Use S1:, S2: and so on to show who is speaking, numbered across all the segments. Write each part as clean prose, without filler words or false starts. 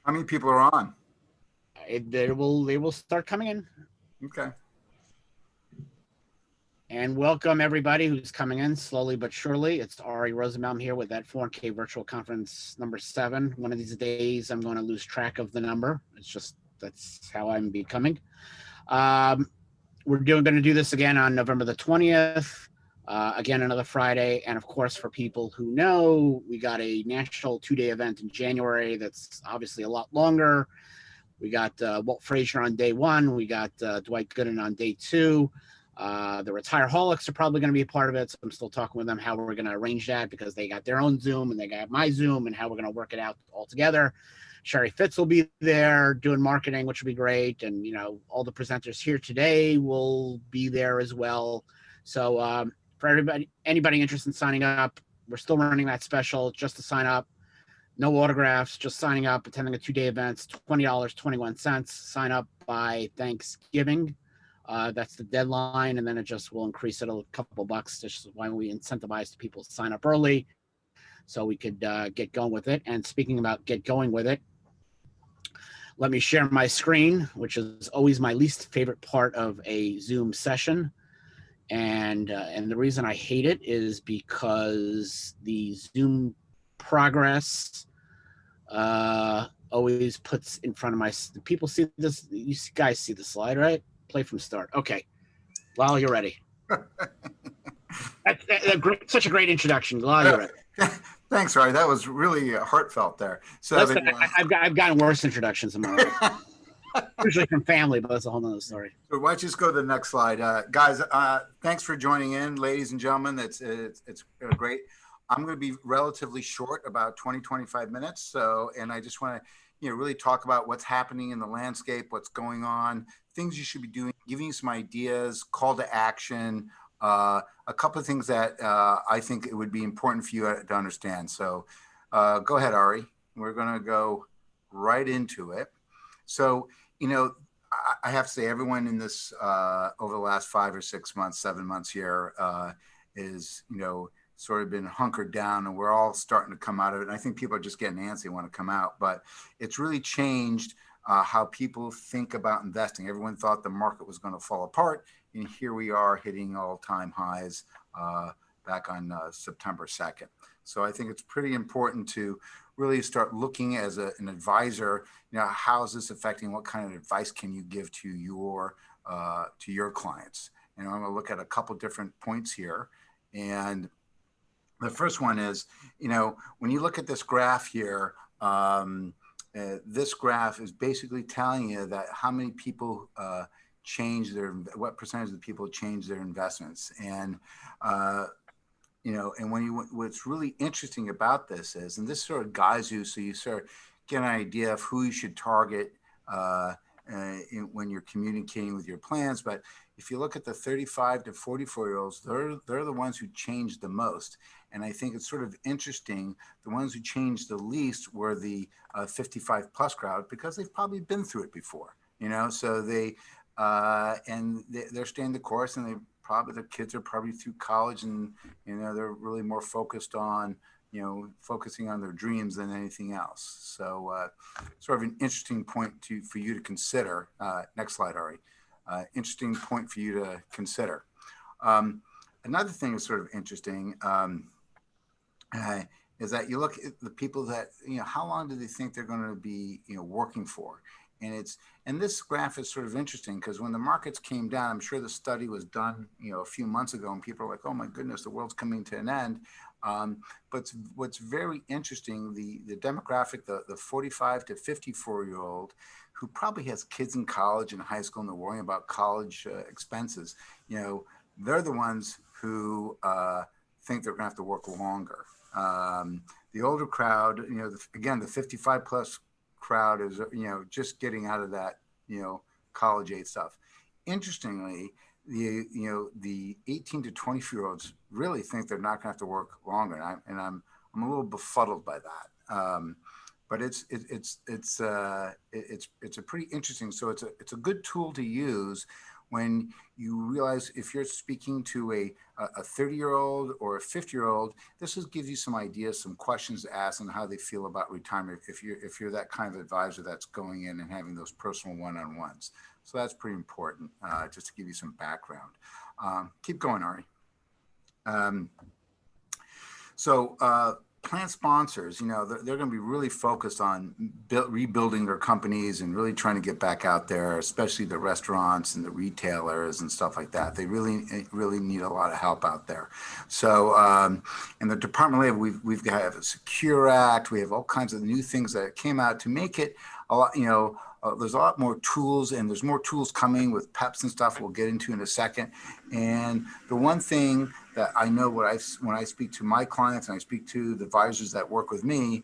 S1: How many people are on?
S2: They will start coming in.
S1: Okay.
S2: And welcome everybody who's coming in slowly but surely. It's Ari Rosenbaum here with that 4K virtual conference number 7. One of these days, I'm going to lose track of the number. It's just that's how I'm becoming. Um, we're going to do this again on November the 20th. Again, another Friday. And of course, for people who know, we got a national 2-day event in January that's obviously a lot longer. We got Walt Frazier on day 1. We got Dwight Gooden on day 2. The Retireaholics are probably going to be a part of it. So I'm still talking with them how we're going to arrange that because they got their own Zoom and they got my Zoom and how we're going to work it out all together. Sherry Fitz will be there doing marketing, which will be great. And, all the presenters here today will be there as well. So for anybody interested in signing up, we're still running that special just to sign up. No autographs, just signing up, attending a 2-day event. $20, 21 cents. Sign up by Thanksgiving. That's the deadline, and then it just will increase it a couple bucks. Just why we incentivize people to sign up early, so we could get going with it. And speaking about get going with it, let me share my screen, which is always my least favorite part of a Zoom session. And the reason I hate it is because the Zoom progress always puts in front of my people. See this? You guys see the slide, right? Play from start. Okay. Well, you're ready. Such a great introduction. Well, you're ready.
S1: Thanks, Ari. That was really heartfelt there. So
S2: Listen, I've gotten worse introductions in my life. Usually from family, but that's a whole nother story.
S1: So why don't you just go to the next slide, guys? Thanks for joining in, ladies and gentlemen. It's great. I'm going to be relatively short, about 25 minutes. So, and I just want to, really talk about what's happening in the landscape, what's going on, things you should be doing, giving you some ideas, call to action, a couple of things that I think it would be important for you to understand. So, go ahead, Ari. We're going to go right into it. So, I have to say, everyone in this over the last 5 or 6 months, 7 months here is, sort of been hunkered down, and we're all starting to come out of it. And I think people are just getting antsy and want to come out, but it's really changed how people think about investing. Everyone thought the market was going to fall apart, and here we are hitting all-time highs back on September 2nd. So I think it's pretty important to really start looking as an advisor. How is this affecting? What kind of advice can you give to your clients? And I'm going to look at a couple different points here. And the first one is, when you look at this graph here, this graph is basically telling you that how many people what percentage of the people change their investments. And and what's really interesting about this is, and this sort of guides you, so you sort of get an idea of who you should target when you're communicating with your plans. But if you look at the 35 to 44-year-olds, they're the ones who change the most. And I think it's sort of interesting. The ones who changed the least were the 55 plus crowd, because they've probably been through it before. So they're staying the course, and their kids are probably through college, and they're really more focused on focusing on their dreams than anything else. So sort of an interesting point for you to consider. Next slide, Ari. Interesting point for you to consider. Another thing that's sort of interesting is that you look at the people that, how long do they think they're going to be, working for? And this graph is sort of interesting because when the markets came down, I'm sure the study was done, a few months ago, and people are like, oh my goodness, the world's coming to an end. But what's very interesting, the demographic, the 45 to 54-year-old, who probably has kids in college and high school, and they're worrying about college expenses, they're the ones who think they're going to have to work longer. The older crowd, again, the 55 plus crowd is, just getting out of that, college age stuff. Interestingly, the 18 to 24-year-olds really think they're not going to have to work longer, and I'm a little befuddled by that. But it's a pretty interesting. So it's a good tool to use when you realize if you're speaking to a 30-year-old or a 50-year-old, this will give you some ideas, some questions to ask on how they feel about retirement if you're that kind of advisor that's going in and having those personal one-on-ones. So that's pretty important, just to give you some background. Keep going, Ari. Plan sponsors, they're going to be really focused on rebuilding their companies and really trying to get back out there, especially the restaurants and the retailers and stuff like that. They really need a lot of help out there. So, in the Department of Labor, we've got a Secure Act. We have all kinds of new things that came out to make it a lot, there's a lot more tools, and there's more tools coming with PEPs and stuff we'll get into in a second. And the one thing that I know when I speak to my clients and I speak to the advisors that work with me,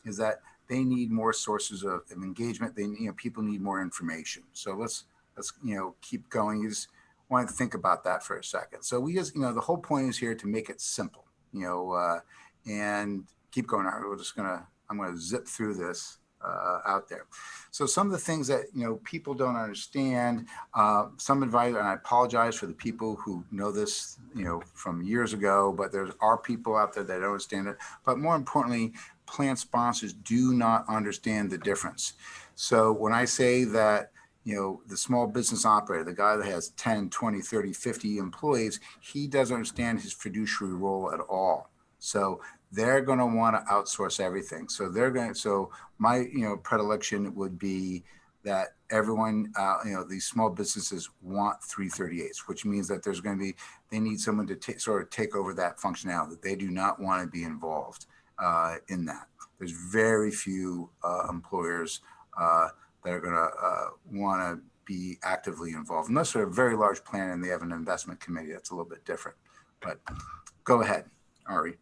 S1: is that they need more sources of engagement. People need more information. So let's keep going. You just want to think about that for a second. So we just, the whole point is here to make it simple, and keep going. I'm going to zip through this. Out there. So some of the things that, people don't understand, some advisors, and I apologize for the people who know this, from years ago, but there are people out there that don't understand it. But more importantly, plan sponsors do not understand the difference. So when I say that, the small business operator, the guy that has 10, 20, 30, 50 employees, he doesn't understand his fiduciary role at all. So they're going to want to outsource everything. So my, predilection would be that everyone, these small businesses want 338s, which means that they need someone to sort of take over that functionality. They do not want to be involved in that. There's very few employers that are going to want to be actively involved, unless they're a very large plan and they have an investment committee. That's a little bit different. But go ahead, Ari.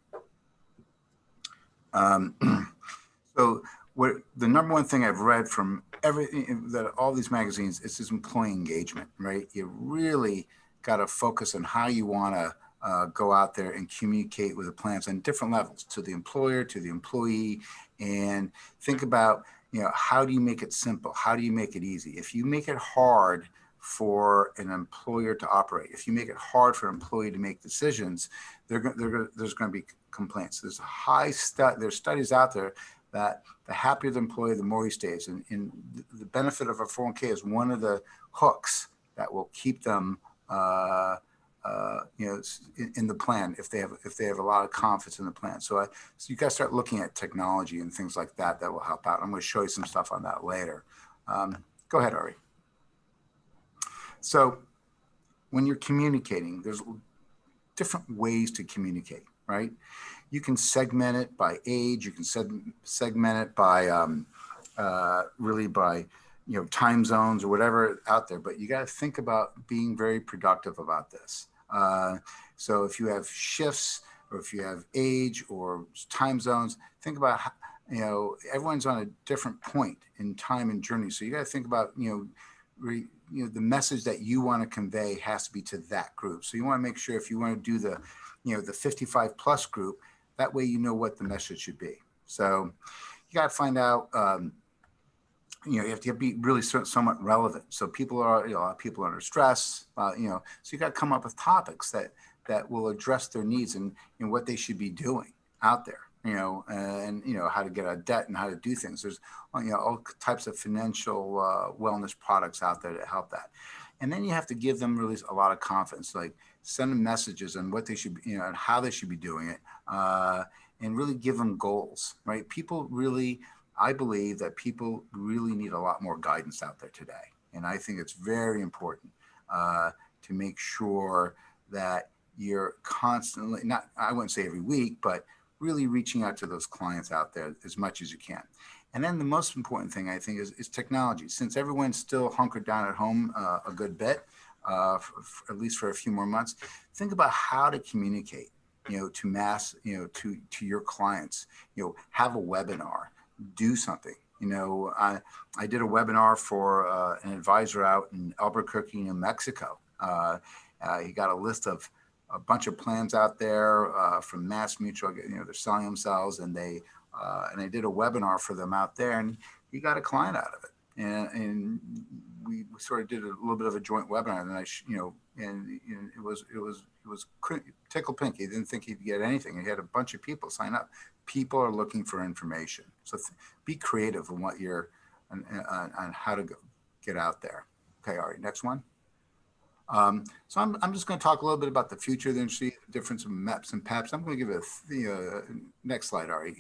S1: So the number one thing I've read from all these magazines is this employee engagement, right? You really got to focus on how you want to go out there and communicate with the plans on different levels, to the employer, to the employee, and think about, how do you make it simple? How do you make it easy? If you make it hard for an employer to operate, if you make it hard for an employee to make decisions, there's going to be complaints. There's studies out there that the happier the employee, the more he stays. And the benefit of a 401k is one of the hooks that will keep them, in the plan if they have a lot of confidence in the plan. So you got to start looking at technology and things like that will help out. I'm going to show you some stuff on that later. Go ahead, Ari. So when you're communicating, there's different ways to communicate, right? You can segment it by age. You can segment it by really by time zones or whatever out there. But you got to think about being very productive about this. So if you have shifts, or if you have age or time zones, think about how, everyone's on a different point in time and journey. So you got to think about the message that you want to convey has to be to that group. So you want to make sure if you want to do the 55 plus group, that way what the message should be. So you got to find out, you have to be really somewhat relevant. So people are, a lot of people are under stress, so you got to come up with topics that will address their needs and what they should be doing out there, and how to get out of debt and how to do things. There's, all types of financial wellness products out there to help that. And then you have to give them really a lot of confidence, like send them messages on what they should be, and how they should be doing it, and really give them goals, right? I believe that people really need a lot more guidance out there today. And I think it's very important to make sure that you're constantly, I wouldn't say every week, but really reaching out to those clients out there as much as you can. And then the most important thing, I think, is technology. Since everyone's still hunkered down at home a good bit, at least for a few more months, think about how to communicate, to mass, to your clients, have a webinar, do something. I did a webinar for an advisor out in Albuquerque, New Mexico. He got a list of a bunch of plans out there from Mass Mutual. They're selling themselves, and I did a webinar for them out there, and he got a client out of it. And we sort of did a little bit of a joint webinar, and and it was tickle pink. He didn't think he'd get anything. He had a bunch of people sign up. People are looking for information, so be creative on what you're on how to get out there. Okay, Ari, next one. So I'm just going to talk a little bit about the future of the industry, the difference of MEPs and PEPs. I'm going to give a next slide, Ari.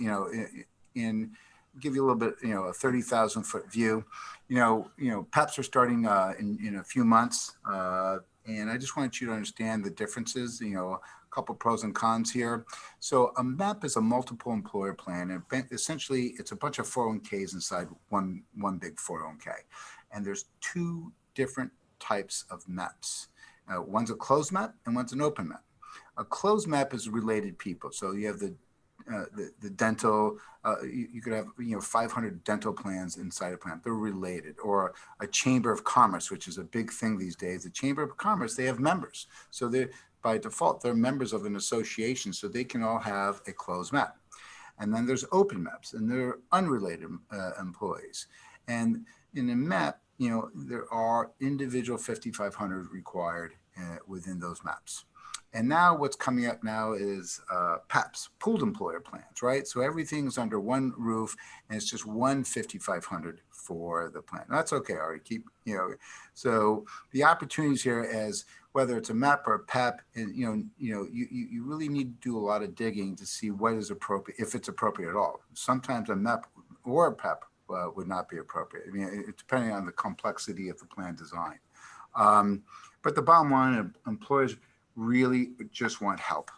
S1: In give you a little bit, a 30,000-foot view. PEPs are starting in a few months, and I just want you to understand the differences. A couple pros and cons here. So a MEP is a multiple employer plan, and essentially it's a bunch of 401ks inside one big 401k, and there's two different types of MEPs. One's a closed MEP and one's an open MEP. A closed MEP is related people. So you have the dental, you could have 500 dental plans inside a plan. They're related. Or a chamber of commerce, which is a big thing these days. The chamber of commerce, they have members. So they by default, they're members of an association, so they can all have a closed MEP. And then there's open MEPs, and they're unrelated employees. And in a MEP, there are individual 5,500 required within those MEPs. And now what's coming up now is PEPs, pooled employer plans, right? So everything's under one roof, and it's just one 5,500 for the plan. That's okay, Ari. So the opportunities here, as whether it's a MEP or a PEP, and you really need to do a lot of digging to see what is appropriate, if it's appropriate at all. Sometimes a MEP or a PEP would not be appropriate. I mean, it's depending on the complexity of the plan design. But the bottom line, employers really just want help,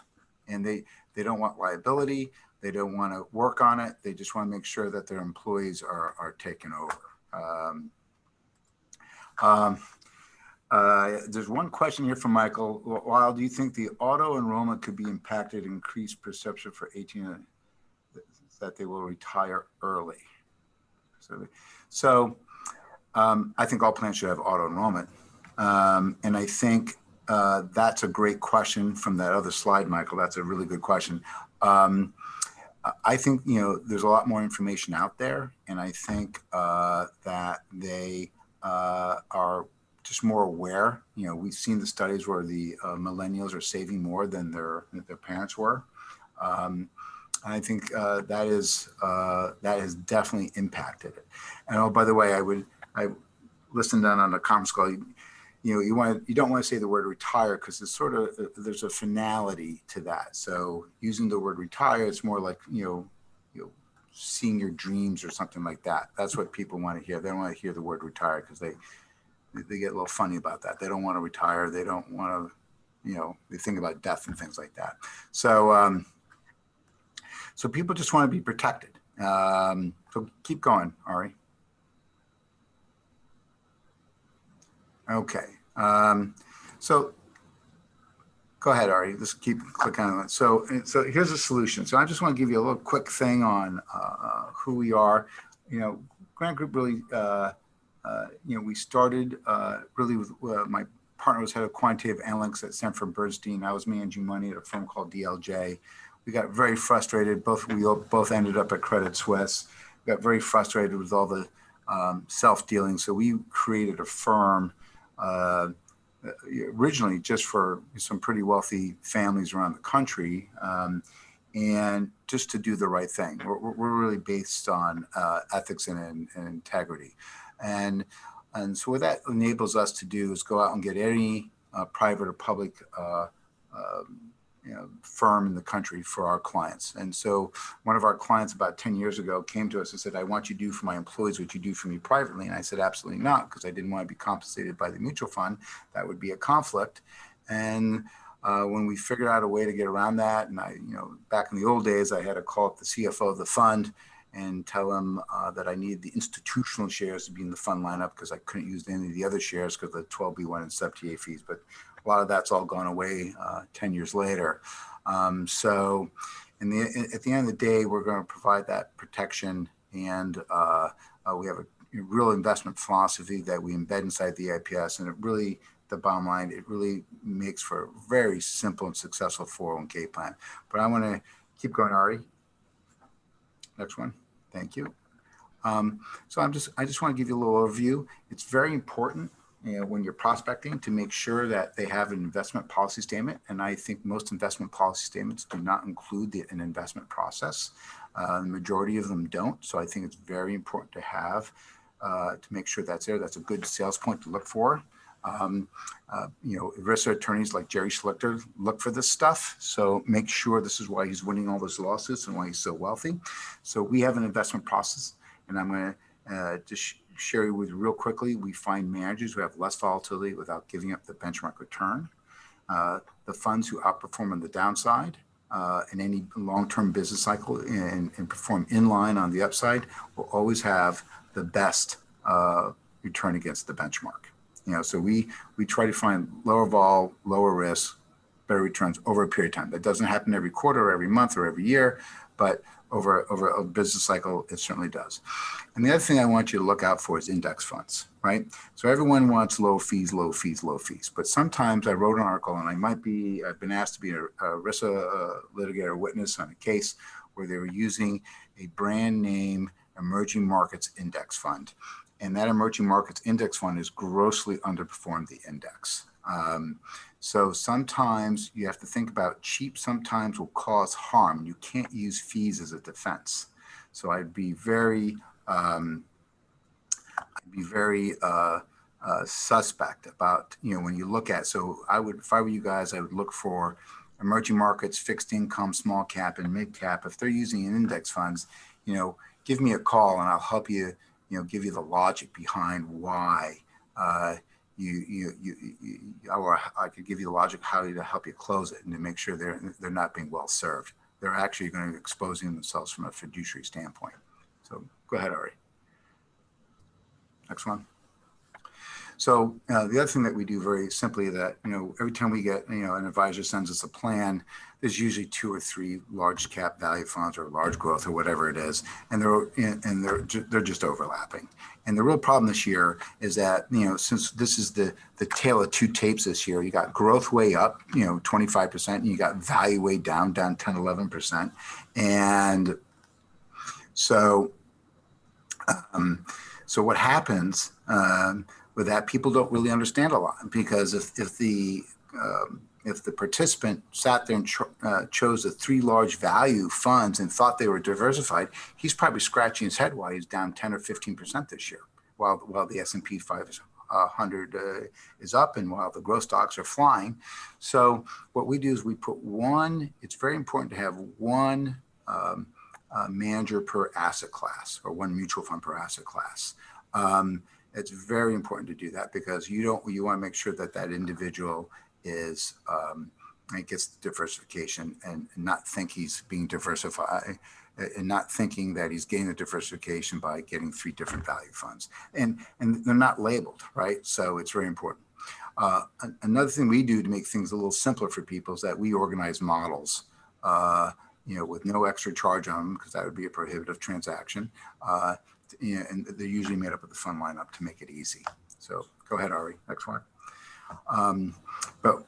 S1: and they don't want liability. They don't want to work on it. They just want to make sure that their employees are taken over. There's one question here from Michael. Lyle, do you think the auto enrollment could be impacted, increased perception for 18 that they will retire early? So I think all plans should have auto enrollment. And I think that's a great question from that other slide, Michael. That's a really good question. I think, there's a lot more information out there, and I think that they are just more aware. We've seen the studies where the millennials are saving more than their parents were. I think that has definitely impacted it. And oh, by the way, I listened on a conference call. You don't want to say the word retire because it's sort of there's a finality to that. So using the word retire, it's more like seeing your dreams or something like that. That's what people want to hear. They don't want to hear the word retire because they get a little funny about that. They don't want to retire. They don't want to, they think about death and things like that. So so people just want to be protected. So keep going, Ari. Okay. So go ahead, Ari. Just keep clicking on it. So here's a solution. So I just want to give you a little quick thing on who we are. Grant Group really, we started really with my partner was head of quantitative analytics at Sanford Bernstein. I was managing money at a firm called DLJ. We got very frustrated. We both ended up at Credit Suisse. We got very frustrated with all the self-dealing. So we created a firm originally just for some pretty wealthy families around the country, and just to do the right thing. We're really based on ethics and integrity. And so what that enables us to do is go out and get any private or public firm in the country for our clients. And so one of our clients about 10 years ago came to us and said, I want you to do for my employees what you do for me privately. And I said, absolutely not, because I didn't want to be compensated by the mutual fund. That would be a conflict. And when we figured out a way to get around that, and back in the old days, I had to call up the CFO of the fund and tell him that I needed the institutional shares to be in the fund lineup because I couldn't use any of the other shares because of the 12B1 and sub-TA fees. But a lot of that's all gone away 10 years later. So at the end of the day, we're going to provide that protection, and we have a real investment philosophy that we embed inside the IPS, and it really, the bottom line, it really makes for a very simple and successful 401k plan. But I want to keep going, Ari. Next one. Thank you. So I just want to give you a little overview. It's very important, when you're prospecting to make sure that they have an investment policy statement. And I think most investment policy statements do not include an investment process. The majority of them don't. So I think it's very important to have to make sure that's there. That's a good sales point to look for. ERISA attorneys like Jerry Schlichter look for this stuff. So make sure this is why he's winning all those lawsuits and why he's so wealthy. So we have an investment process, and I'm going to just share with you real quickly. We find managers who have less volatility without giving up the benchmark return. The funds who outperform on the downside in any long-term business cycle and perform in line on the upside will always have the best return against the benchmark. So we try to find lower vol, lower risk, better returns over a period of time. That doesn't happen every quarter or every month or every year, but over a business cycle, it certainly does. And the other thing I want you to look out for is index funds, right? So everyone wants low fees, low fees, low fees. But sometimes I wrote an article, and I've been asked to be a ERISA litigator witness on a case where they were using a brand name emerging markets index fund. And that emerging markets index fund is grossly underperformed the index. So sometimes you have to think about cheap sometimes will cause harm. You can't use fees as a defense. So I'd be very suspect about, when you look at, so I would, if I were you guys, I would look for emerging markets, fixed income, small cap and mid cap. If they're using an index funds, give me a call and I'll help you, give you the logic behind why or I could give you the logic how to help you close it and to make sure they're not being well served. They're actually going to be exposing themselves from a fiduciary standpoint. So go ahead, Ari. Next one. So the other thing that we do very simply that, every time we get, an advisor sends us a plan, there's usually 2 or 3 large cap value funds or large growth or whatever it is, and they're just overlapping. And the real problem this year is that, since this is the tale of 2 tapes this year, you got growth way up, 25%, and you got value way down 10, 11%. And so, so what happens with that, people don't really understand a lot, because if the participant sat there and chose the 3 large value funds and thought they were diversified, he's probably scratching his head why he's down 10 or 15% this year, while the S&P 500 is up and while the growth stocks are flying. So what we do is we put it's very important to have one manager per asset class, or one mutual fund per asset class. It's very important to do that, because you want to make sure that individual is gets diversification and not think he's being diversified, and not thinking that he's getting the diversification by getting 3 different value funds, and they're not labeled, right? So it's very important. Another thing we do to make things a little simpler for people is that we organize models, with no extra charge on them, because that would be a prohibitive transaction. And they're usually made up of the fund lineup to make it easy. So go ahead, Ari, next one. But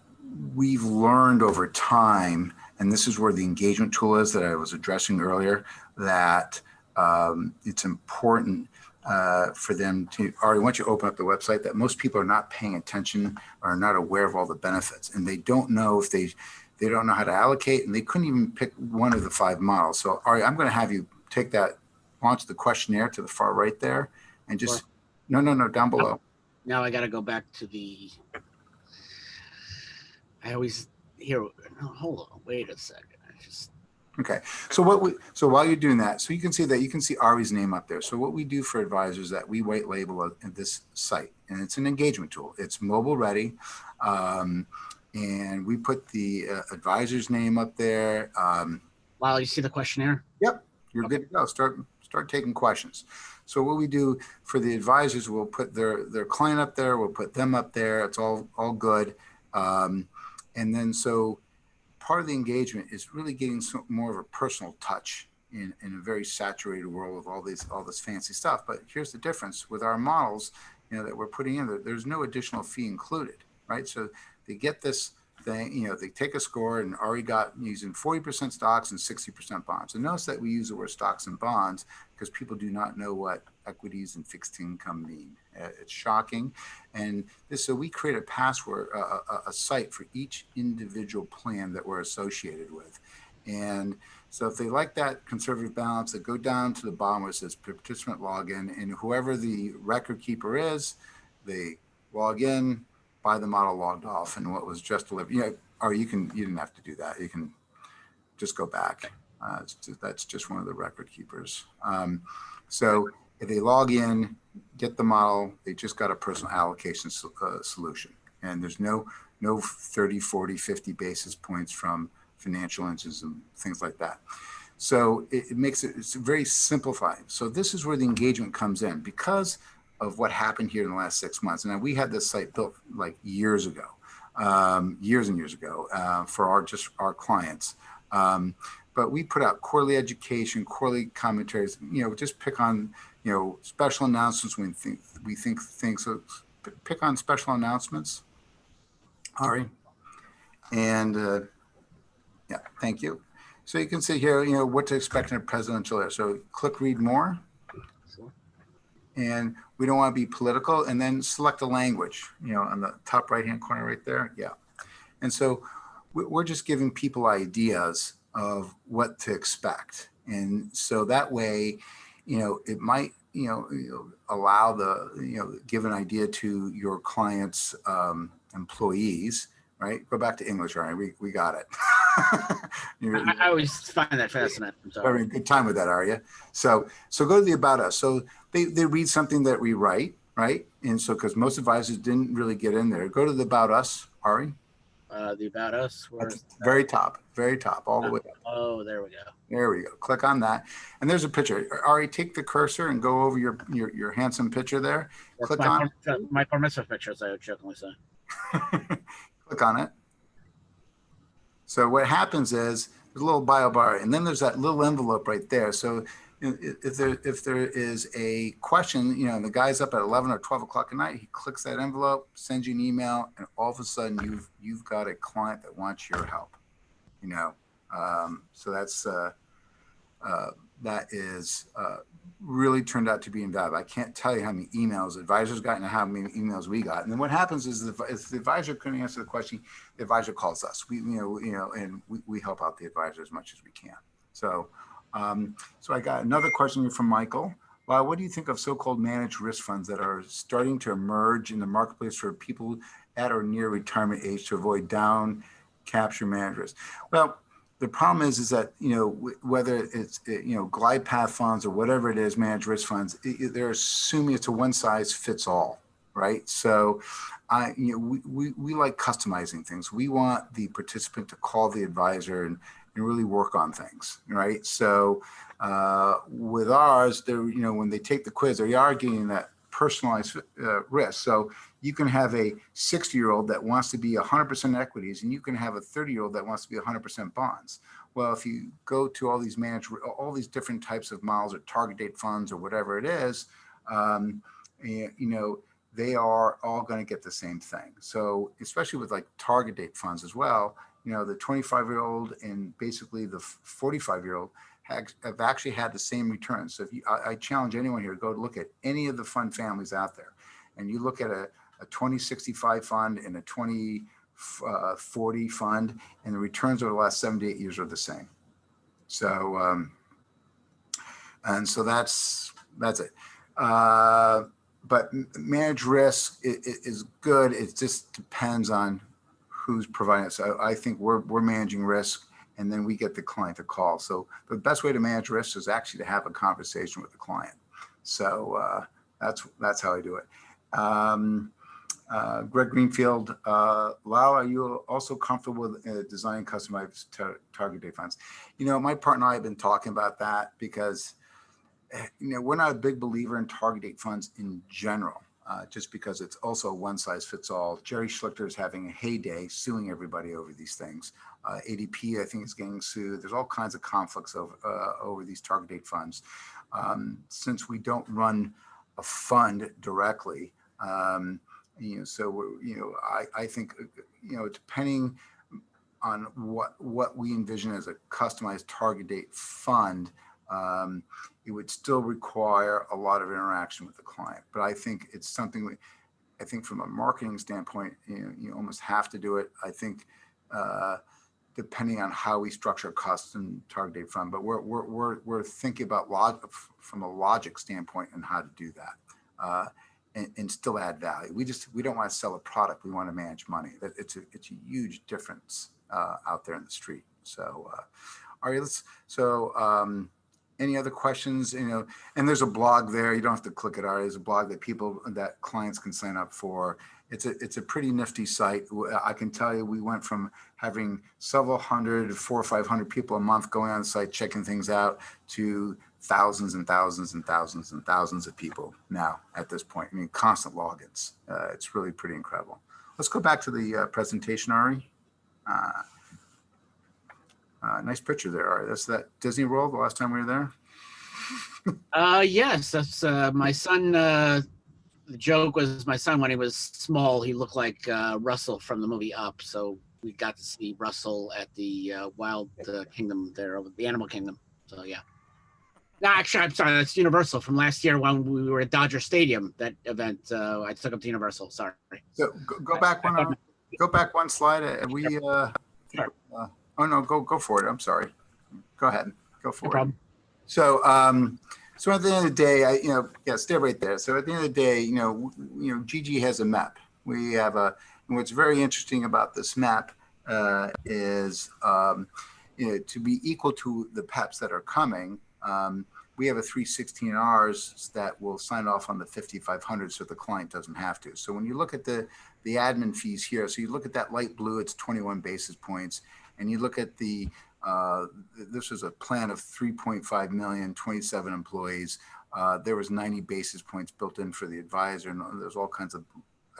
S1: we've learned over time, and this is where the engagement tool is that I was addressing earlier, that it's important for them to, Ari, once you open up the website, that most people are not paying attention or are not aware of all the benefits, and they don't know if they don't know how to allocate, and they couldn't even pick one of the 5 models. So Ari, I'm going to have you take that, launch the questionnaire to the far right there, and just, no, down below.
S2: Now I got to go back to I always hear, no, hold on, wait a second.
S1: Okay. So while you're doing that, so you can see Ari's name up there. So what we do for advisors is that we white label this site, and it's an engagement tool. It's mobile ready. And we put the advisor's name up there.
S2: Wow, you see the questionnaire?
S1: Yep. You're good to go. Start taking questions. So what we do for the advisors, we'll put their client up there. We'll put them up there. It's all good. And then so part of the engagement is really getting more of a personal touch in a very saturated world of all this fancy stuff. But here's the difference with our models, that we're putting in. There's no additional fee included, right? So they get this thing, they take a score and already got using 40% stocks and 60% bonds. And notice that we use the word stocks and bonds because people do not know what equities and fixed income mean. It's shocking. And so we create a password, a site for each individual plan that we're associated with. And so if they like that conservative balance, they go down to the bottom where it says participant login, and whoever the record keeper is, they log in, buy the model logged off, and what was just delivered. Or you didn't have to do that. You can just go back. That's just one of the record keepers. So if they log in, get the model, they just got a personal allocation solution, and there's no 30, 40, 50 basis points from financial engines and things like that. So it makes it's very simplified. So this is where the engagement comes in because of what happened here in the last 6 months. And we had this site built like years ago, years and years ago for our clients. But we put out quarterly education, quarterly commentaries, just pick on, special announcements when we think things. So pick on special announcements, Ari. And yeah, thank you. So you can see here, what to expect in a presidential era. So click read more. And we don't want to be political, and then select a language, on the top right-hand corner right there. Yeah. And so we're just giving people ideas of what to expect. And so that way, it might, allow give an idea to your clients' employees, right? Go back to English, Ari. We got it.
S2: I always find that fascinating.
S1: Having a good time with that, are you? So go to the About Us. So they read something that we write, right? And so because most advisors didn't really get in there, go to the About Us, Ari.
S2: The About Us.
S1: Very top, all the way up.
S2: Oh, there we go.
S1: There we go. Click on that, and there's a picture. Ari, take the cursor and go over your handsome picture there.
S2: That's
S1: click on
S2: my bar mitzvah picture, as I would jokingly say.
S1: Click on it. So what happens is there's a little bio bar, and then there's that little envelope right there. So if there is a question, and the guy's up at 11 or 12 o'clock at night, he clicks that envelope, sends you an email, and all of a sudden you've got a client that wants your help. So that is really turned out to be invaluable. I can't tell you how many emails advisors got and how many emails we got. And then what happens is if the advisor couldn't answer the question, the advisor calls us. And we help out the advisor as much as we can. So I got another question from Michael. Well, what do you think of so-called managed risk funds that are starting to emerge in the marketplace for people at or near retirement age to avoid down capture managers? Well, the problem is that, whether it's, glide path funds or whatever it is, managed risk funds, they're assuming it's a one size fits all, right? So we like customizing things. We want the participant to call the advisor and really work on things, right? So with ours, they're, when they take the quiz, they are getting that personalized risk. So you can have a 60-year-old that wants to be 100% equities, and you can have a 30-year-old that wants to be 100% bonds. Well, if you go to all these different types of models or target date funds or whatever it is, they are all going to get the same thing. So especially with like target date funds as well, the 25-year-old and basically the 45-year-old have actually had the same returns. So I challenge anyone here to go look at any of the fund families out there, and you look at a 2065 fund and a 2040 fund, and the returns over the last 7 to 8 years are the same. So and so that's it. But managed risk is good. It just depends on who's providing it. So I think we're managing risk, and then we get the client to call. So the best way to manage risk is actually to have a conversation with the client. So that's how I do it. Greg Greenfield, Lau, are you also comfortable with designing customized target date funds? My partner and I have been talking about that because, we're not a big believer in target date funds in general, just because it's also a one size fits all. Jerry Schlichter is having a heyday suing everybody over these things. ADP, I think, is getting sued. There's all kinds of conflicts over these target date funds. Since we don't run a fund directly, so I think, depending on what we envision as a customized target date fund, it would still require a lot of interaction with the client. But I think it's something I think from a marketing standpoint, you almost have to do it. I think depending on how we structure a custom target date fund, but we're thinking about from a logic standpoint and how to do that. And still add value. We don't want to sell a product. We want to manage money. It's a huge difference out there in the street. So, all right, any other questions? And there's a blog there. You don't have to click it out. There's a blog that clients can sign up for. It's a pretty nifty site. I can tell you, we went from having several hundred, 400 or 500 people a month going on the site checking things out to thousands and thousands and thousands and thousands of people now at this point. I mean, constant logins. It's really pretty incredible. Let's go back to the presentation, Ari. Nice picture there, Ari. That's that Disney World the last time we were there?
S2: Yes, that's my son. The joke was my son, when he was small, he looked like Russell from the movie Up. So we got to see Russell at the Wild Kingdom there, the Animal Kingdom. So yeah. No, actually, I'm sorry. That's Universal from last year when we were at Dodger Stadium. That event, I took him to Universal. Sorry.
S1: So go back one. Go back one slide.
S2: Sure.
S1: Oh no, go for it. I'm sorry. Go ahead. Go for
S2: No
S1: it.
S2: problem.
S1: So, so at the end of the day, stay right there. So at the end of the day, GG has a map. We have and what's very interesting about this map is, to be equal to the PEPs that are coming. We have a 316Rs that will sign off on the 5,500 so the client doesn't have to. So when you look at the admin fees here, so you look at that light blue, it's 21 basis points. And you look at this was a plan of 3.5 million, 27 employees. There was 90 basis points built in for the advisor, and there's all kinds of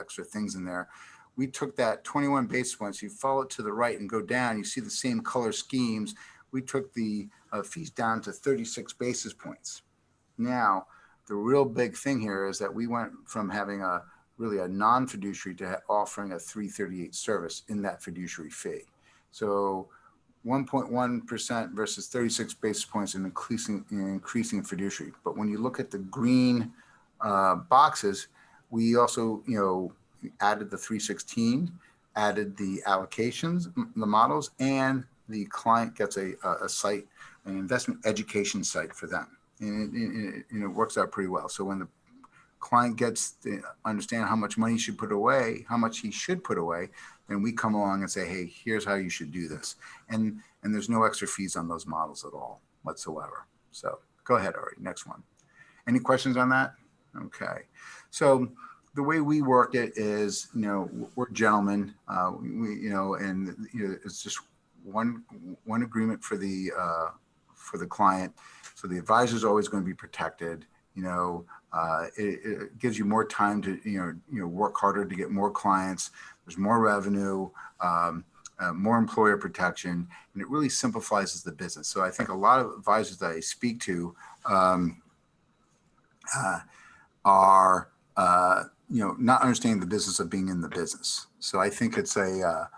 S1: extra things in there. We took that 21 basis points, you follow it to the right and go down, you see the same color schemes. We took the fees down to 36 basis points. Now, the real big thing here is that we went from having really a non-fiduciary to offering a 338 service in that fiduciary fee. So 1.1% versus 36 basis points in increasing fiduciary. But when you look at the green boxes, we also, added the 316, added the allocations, the models, and the client gets a site, an investment education site for them. And it works out pretty well. So when the client gets to understand how much money he should put away, then we come along and say, hey, here's how you should do this. And there's no extra fees on those models at all whatsoever. So go ahead, Ari, next one. Any questions on that? Okay. So the way we work it is, we're gentlemen, it's just one agreement for the client. So the advisor is always going to be protected. It gives you more time to, work harder to get more clients. There's more revenue, more employer protection, and it really simplifies the business. So I think a lot of advisors that I speak to are, not understanding the business of being in the business. So I think it's a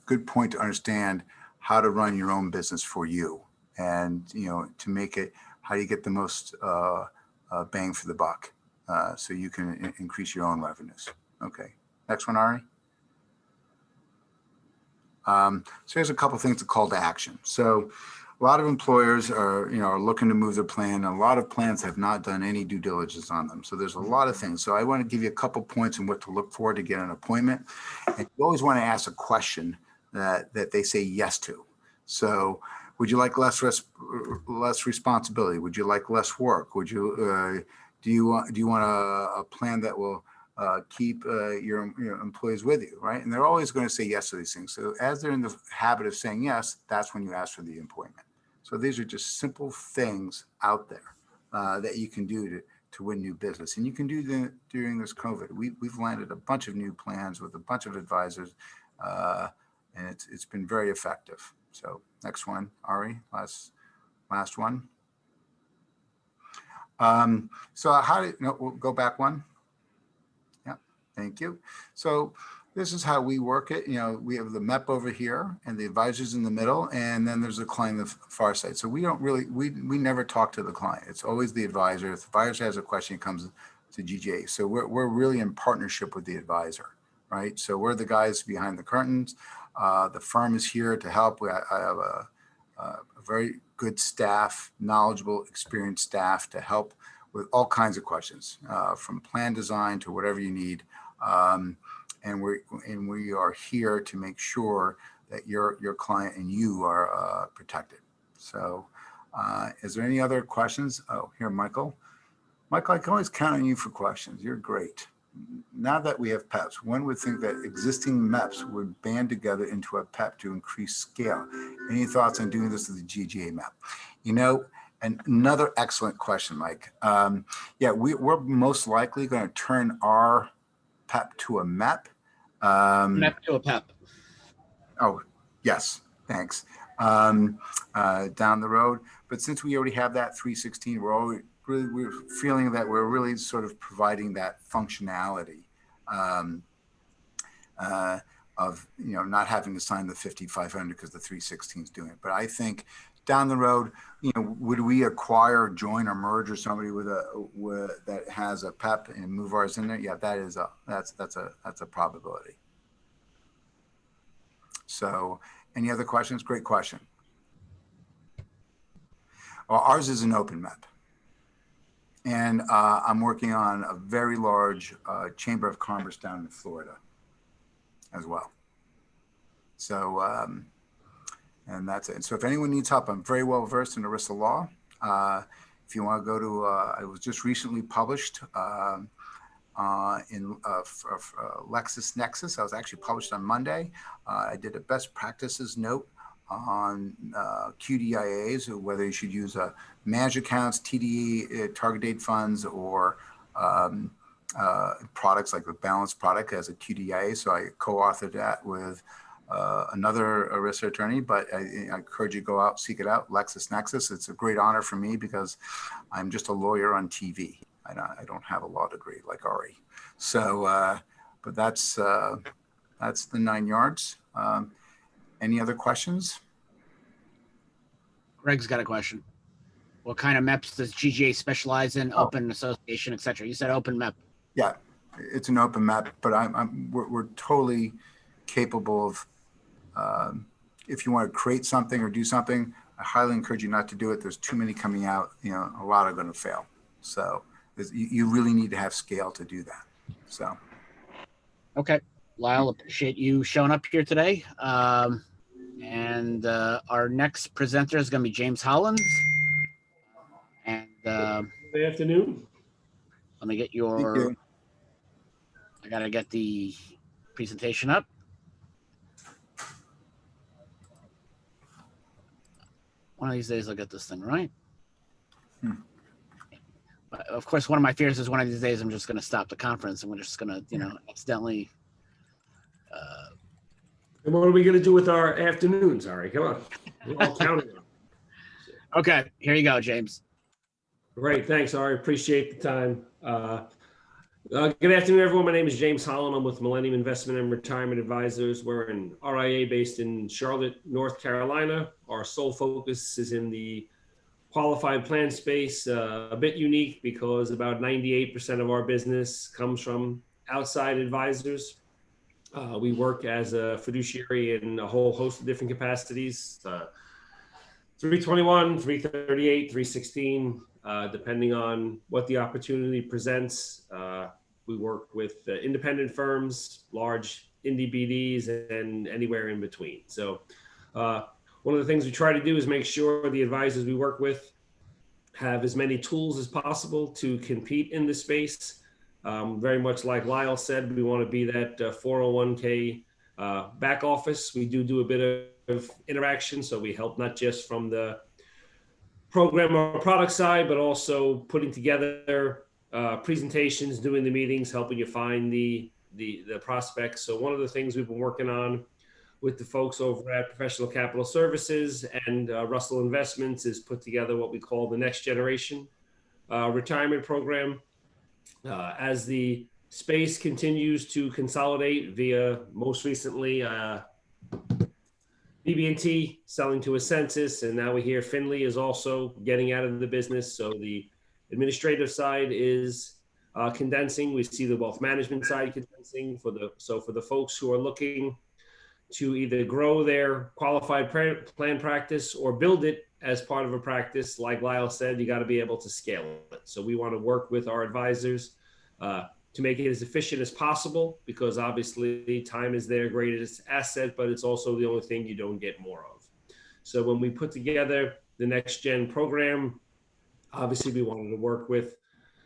S1: good point to understand how to run your own business for you, and to make it how you get the most bang for the buck, so you can increase your own revenues. Okay, next one, Ari. So here's a couple things to call to action. So a lot of employers are looking to move their plan. A lot of plans have not done any due diligence on them. So there's a lot of things. So I want to give you a couple points on what to look for to get an appointment. And you always want to ask a question that they say yes to. So would you like less responsibility? Would you like less work? Would you do you want a plan that will keep your employees with you, right? And they're always going to say yes to these things. So as they're in the habit of saying yes, that's when you ask for the appointment. So these are just simple things out there that you can do to win new business. And you can do that during this COVID. We've landed a bunch of new plans with a bunch of advisors, and it's been very effective. So next one, Ari, last one. So we'll go back one. Yeah, thank you. So this is how we work it. We have the MEP over here and the advisors in the middle, and then there's a client on the far side. So we don't really, we never talk to the client. It's always the advisor. If the advisor has a question, it comes to GGA. So we're really in partnership with the advisor, right? So we're the guys behind the curtains. The firm is here to help. I have a very good staff, knowledgeable, experienced staff to help with all kinds of questions, from plan design to whatever you need. And we are here to make sure that your client and you are protected. So is there any other questions? Oh, here, Michael. Michael, I can always count on you for questions. You're great. Now that we have PEPs, one would think that existing MEPs would band together into a PEP to increase scale. Any thoughts on doing this with the GGA MEP? And another excellent question, Mike. Yeah, we're most likely going to turn our PEP to a MEP.
S2: MEP to a PEP.
S1: Oh, yes, thanks. Down the road. But since we already have that 316, we're feeling that we're really sort of providing that functionality of not having to sign the 5500 because the 316 is doing it. But I think down the road, would we acquire, join, or merge or somebody that has a PEP and move ours in there? Yeah, that's a probability. So, any other questions? Great question. Well, ours is an open MEP. And I'm working on a very large Chamber of Commerce down in Florida as well. So, and that's it. So if anyone needs help, I'm very well versed in ERISA law. If you want to go to, I was just recently published in LexisNexis. I was actually published on Monday. I did a best practices note on QDIAs, whether you should use managed accounts, TDE, target date funds, or products like the balanced product as a QDIA. So I co-authored that with another ERISA attorney, but I encourage you to go out, seek it out, LexisNexis. It's a great honor for me because I'm just a lawyer on TV. I don't have a law degree like Ari. So, but that's the 9 yards. Any other questions?
S2: Greg's got a question. What kind of MEPs does GGA specialize in? Open association, etc. You said open MEP.
S1: Yeah, it's an open MEP, but we're totally capable of. If you want to create something or do something, I highly encourage you not to do it. There's too many coming out. A lot are going to fail. So you really need to have scale to do that. So. Okay.
S2: Lyle, appreciate you showing up here today. And our next presenter is going to be James Hollins. And
S3: good afternoon.
S2: Let me get I got to get the presentation up. One of these days I'll get this thing right. But of course, one of my fears is one of these days I'm just going to stop the conference and we're just going to, accidentally.
S3: And what are we going to do with our afternoons, Ari? Come on. We're all counting on.
S2: Okay, here you go, James.
S3: Great. Thanks, Ari. Appreciate the time. Good afternoon, everyone. My name is James Holland. I'm with Millennium Investment and Retirement Advisors. We're an RIA based in Charlotte, North Carolina. Our sole focus is in the qualified plan space, a bit unique because about 98% of our business comes from outside advisors. We work as a fiduciary in a whole host of different capacities, 321, 338, 316, depending on what the opportunity presents. We work with independent firms, large indie BDs, and anywhere in between. So one of the things we try to do is make sure the advisors we work with have as many tools as possible to compete in the space. Very much like Lyle said, we want to be that 401k back office. We do a bit of interaction, so we help not just from the program or product side, but also putting together presentations, doing the meetings, helping you find the prospects. So one of the things we've been working on with the folks over at Professional Capital Services and Russell Investments is put together what we call the Next Generation Retirement Program. As the space continues to consolidate via most recently BB&T selling to Ascensus, and now we hear Finley is also getting out of the business. So the administrative side is condensing. We see the wealth management side condensing for the folks who are looking to either grow their qualified plan practice or build it as part of a practice. Like Lyle said, you got to be able to scale it. So we want to work with our advisors to make it as efficient as possible, because obviously time is their greatest asset, but it's also the only thing you don't get more of. So when we put together the next gen program, obviously we wanted to work with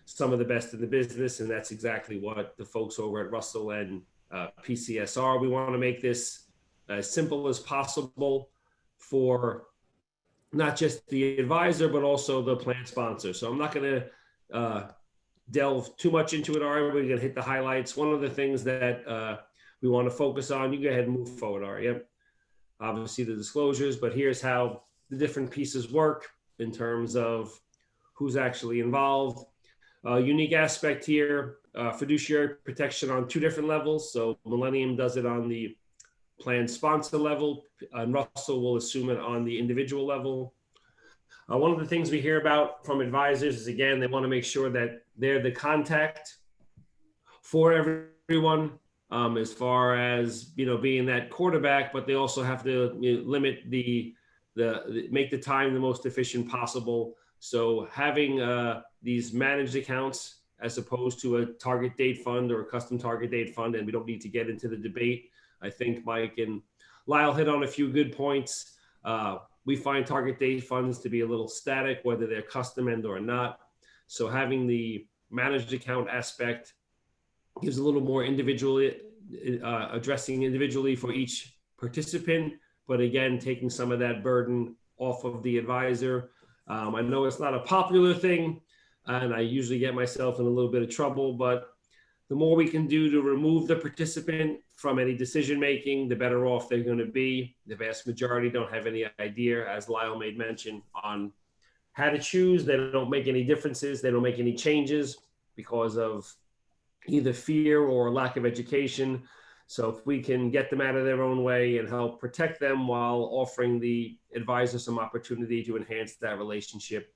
S3: some of the best in the business, and that's exactly what the folks over at Russell and PCSR. We want to make this as simple as possible for not just the advisor, but also the plan sponsor. So I'm not going to delve too much into it, Ari. We're going to hit the highlights. One of the things that we want to focus on, you go ahead and move forward, Ari. Yep. Obviously the disclosures, but here's how the different pieces work in terms of who's actually involved. Unique aspect here, fiduciary protection on two different levels. So Millennium does it on the plan sponsor level, and Russell will assume it on the individual level. One of the things we hear about from advisors is, again, they want to make sure that they're the contact for everyone, as far as, being that quarterback, but they also have to limit make the time the most efficient possible. So having these managed accounts as opposed to a target date fund or a custom target date fund, and we don't need to get into the debate. I think Mike and Lyle hit on a few good points. We find target date funds to be a little static, whether they're custom and or not. So having the managed account aspect gives a little more individually, addressing individually for each participant, but again, taking some of that burden off of the advisor. I know it's not a popular thing, and I usually get myself in a little bit of trouble, but the more we can do to remove the participant from any decision making, the better off they're going to be. The vast majority don't have any idea, as Lyle made mention, on how to choose. They don't make any differences. They don't make any changes because of either fear or lack of education. So if we can get them out of their own way and help protect them while offering the advisor some opportunity to enhance that relationship,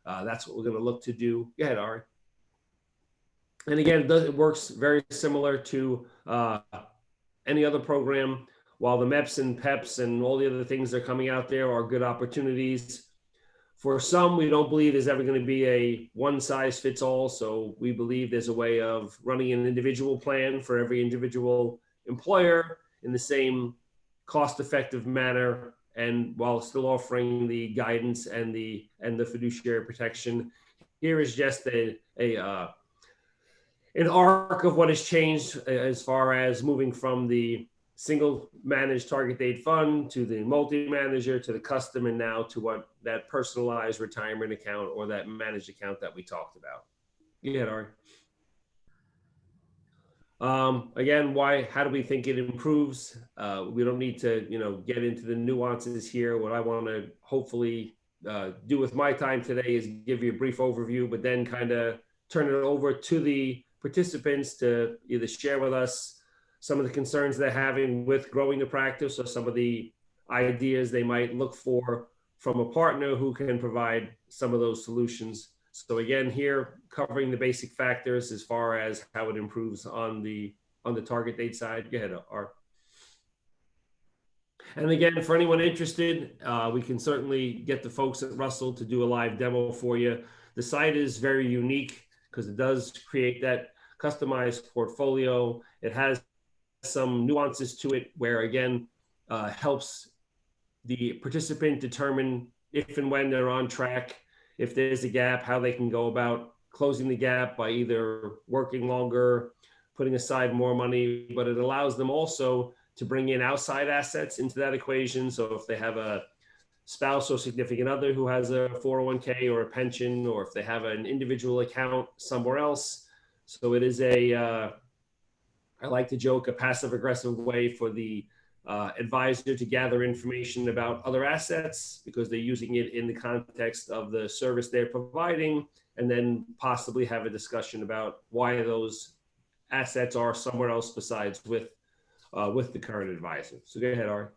S3: that's what we're going to look to do. Go ahead, Ari. And again, it works very similar to any other program. While the MEPs and PEPs and all the other things that are coming out there are good opportunities, for some, we don't believe there's ever going to be a one size fits all. So we believe there's a way of running an individual plan for every individual employer in the same cost-effective manner, and while still offering the guidance and the fiduciary protection. Here is just an arc of what has changed as far as moving from the single managed target date fund to the multi-manager to the custom, and now to what that personalized retirement account or that managed account that we talked about. Go ahead, Ari. Again, how do we think it improves? We don't need to, get into the nuances here. What I want to hopefully do with my time today is give you a brief overview, but then kind of turn it over to the participants to either share with us some of the concerns they're having with growing the practice, or some of the ideas they might look for from a partner who can provide some of those solutions. So again, here covering the basic factors as far as how it improves on the target date side. Go ahead, Art. And again, for anyone interested, we can certainly get the folks at Russell to do a live demo for you. The site is very unique because it does create that customized portfolio. It has some nuances to it where, again, helps the participant determine if and when they're on track, if there's a gap, how they can go about closing the gap by either working longer, putting aside more money, but it allows them also to bring in outside assets into that equation. So if they have a spouse or significant other who has a 401k or a pension, or if they have an individual account somewhere else. So it is I like to joke, a passive aggressive way for the advisor to gather information about other assets, because they're using it in the context of the service they're providing, and then possibly have a discussion about why those assets are somewhere else besides with the current advisor. So go ahead, Ari.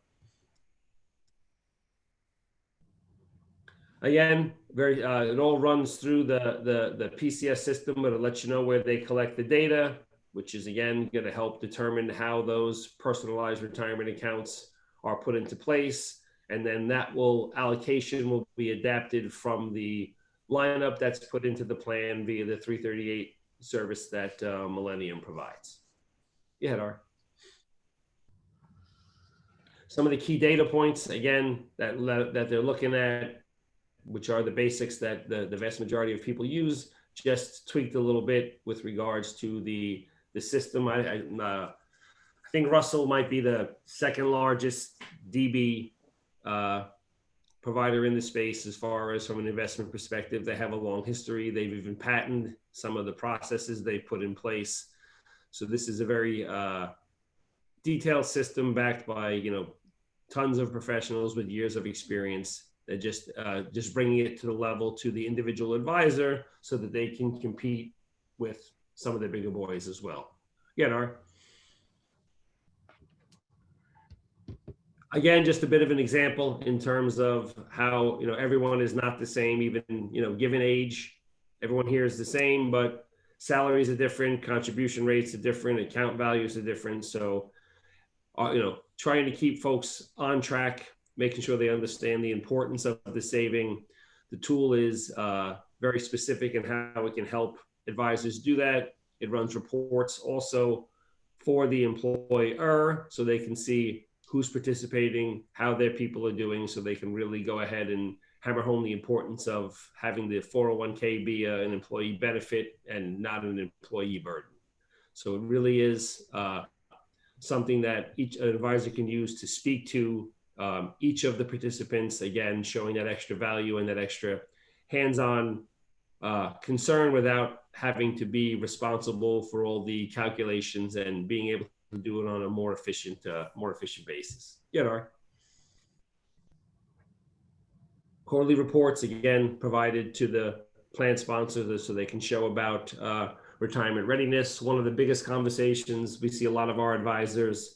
S3: Again, it all runs through the PCS system, but it lets you know where they collect the data, which is again going to help determine how those personalized retirement accounts are put into place. And then allocation will be adapted from the lineup that's put into the plan via the 338 service that Millennium provides. Go ahead, Ari. Some of the key data points, again, that they're looking at, which are the basics that the vast majority of people use, just tweaked a little bit with regards to the system. I think Russell might be the second largest DB provider in the space as far as from an investment perspective. They have a long history. They've even patented some of the processes they put in place. So this is a very detailed system backed by tons of professionals with years of experience. That just bringing it to the level to the individual advisor so that they can compete with some of the bigger boys as well. Yeah, Nar. Again, just a bit of an example in terms of how everyone is not the same, even given age. Everyone here is the same, but salaries are different, contribution rates are different, account values are different. So, trying to keep folks on track, making sure they understand the importance of the saving. The tool is very specific in how it can help advisors do that. It runs reports also for the employer so they can see who's participating, how their people are doing, so they can really go ahead and hammer home the importance of having the 401k be an employee benefit and not an employee burden. So it really is something that each advisor can use to speak to each of the participants, again, showing that extra value and that extra hands-on concern without having to be responsible for all the calculations and being able to do it on a more efficient basis. Yeah, Dar. Quarterly reports, again, provided to the plan sponsors so they can show about retirement readiness. One of the biggest conversations we see a lot of our advisors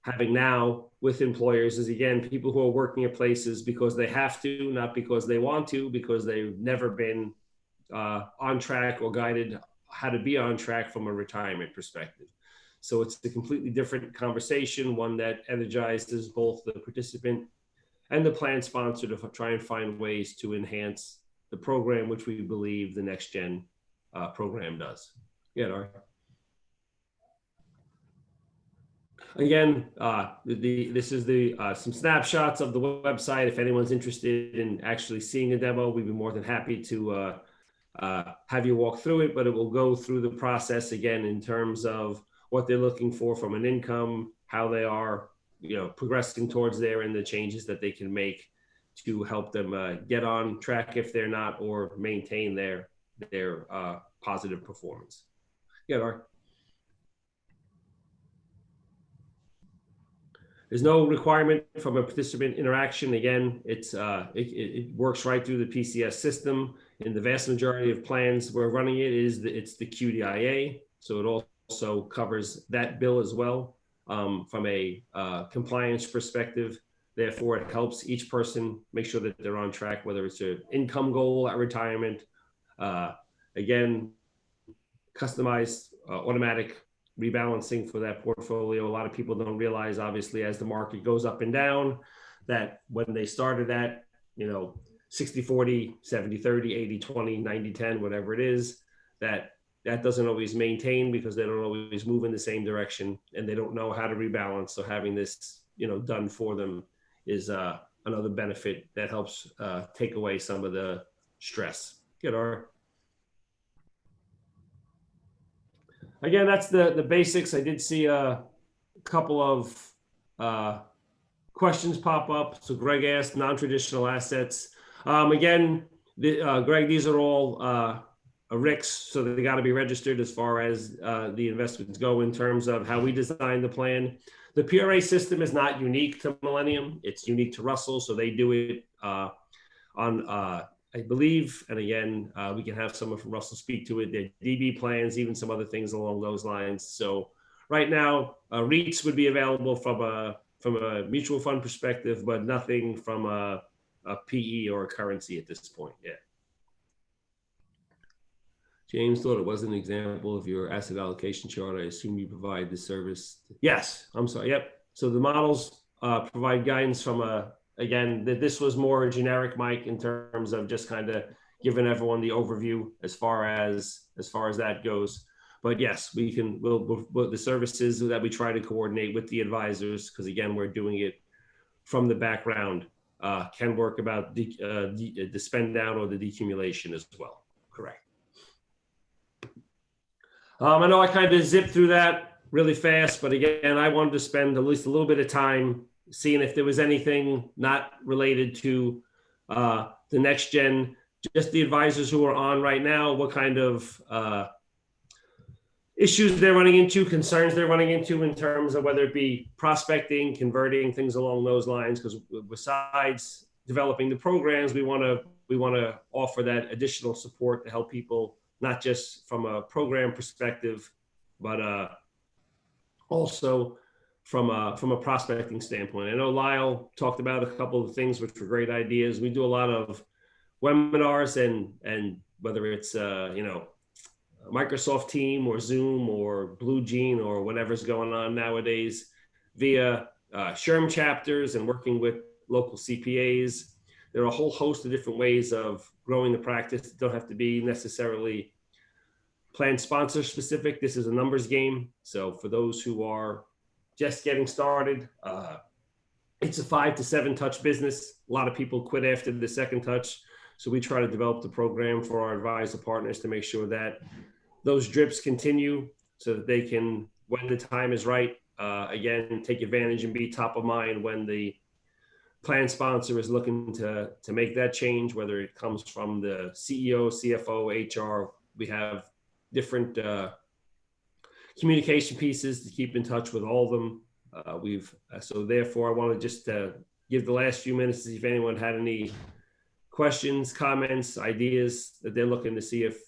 S3: having now with employers is, again, people who are working at places because they have to, not because they want to, because they've never been on track or guided how to be on track from a retirement perspective. So it's a completely different conversation, one that energizes both the participant and the plan sponsor to try and find ways to enhance the program, which we believe the Next Gen program does. Yeah, Nora. Again, this is some snapshots of the website. If anyone's interested in actually seeing a demo, we'd be more than happy to have you walk through it, but it will go through the process again in terms of what they're looking for from an income, how they are, progressing towards there, and the changes that they can make to help them get on track if they're not, or maintain their positive performance. Yeah, Laura. There's no requirement from a participant interaction. Again, it works right through the PCS system. In the vast majority of plans we're running it's the QDIA, so it also covers that bill as well from a compliance perspective. Therefore, it helps each person make sure that they're on track, whether it's an income goal at retirement. Again, customized automatic rebalancing for that portfolio. A lot of people don't realize, obviously, as the market goes up and down, that when they started at, 60-40, 70-30, 80-20, 90-10, whatever it is, that doesn't always maintain because they don't always move in the same direction and they don't know how to rebalance. So having this, done for them is another benefit that helps take away some of the stress. Good, Ara. Again, that's the basics. I did see a couple of questions pop up. So Greg asked non-traditional assets. Again, Greg, these are all RICs, so they got to be registered as far as the investments go in terms of how we design the plan. The PRA system is not unique to Millennium. It's unique to Russell, so they do it on I believe, and again, we can have someone from Russell speak to it, their DB plans, even some other things along those lines. So right now, REITs would be available from a mutual fund perspective, but nothing from a PE or a currency at this point. Yeah. James thought it was an example of your asset allocation chart. I assume you provide the service. Yes, I'm sorry. Yep. So the models provide guidance from again, this was more generic, Mike, in terms of just kind of giving everyone the overview as far as that goes. But yes, we'll the services that we try to coordinate with the advisors, because again, we're doing it from the background, can work about the spend down or the decumulation as well. Correct. I know I kind of zipped through that really fast, but again, I wanted to spend at least a little bit of time seeing if there was anything not related to the next gen, just the advisors who are on right now, what kind of issues they're running into, concerns they're running into in terms of whether it be prospecting, converting, things along those lines. Because besides developing the programs, we want to offer that additional support to help people, not just from a program perspective, but also from a prospecting standpoint. I know Lyle talked about a couple of things which were great ideas. We do a lot of webinars and whether it's Microsoft Team or Zoom or Blue Jean or whatever's going on nowadays via SHRM chapters and working with local CPAs. There are a whole host of different ways of growing the practice. It don't have to be necessarily plan sponsor specific. This is a numbers game. So for those who are just getting started, it's a 5 to 7 touch business. A lot of people quit after the second touch. So we try to develop the program for our advisor partners to make sure that those drips continue so that they can, when the time is right, again, take advantage and be top of mind when the plan sponsor is looking to make that change, whether it comes from the CEO, CFO, HR. We have different communication pieces to keep in touch with all of them. So therefore, I want to just give the last few minutes to see if anyone had any questions, comments, ideas that they're looking to see if,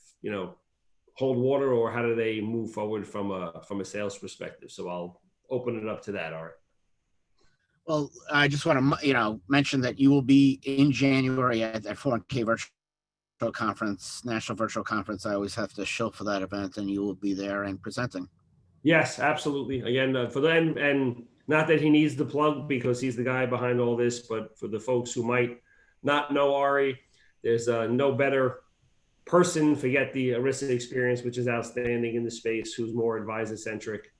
S3: hold water, or how do they move forward from a sales perspective. So I'll open it up to that, Art.
S2: Well, I just want to, mention that you will be in January at that 4K virtual conference, national virtual conference. I always have to show for that event, and you will be there and presenting.
S3: Yes, absolutely. Again, for them, and not that he needs the plug because he's the guy behind all this, but for the folks who might not know Ari, there's no better person, forget the ERISA experience, which is outstanding in the space, who's more advisor centric.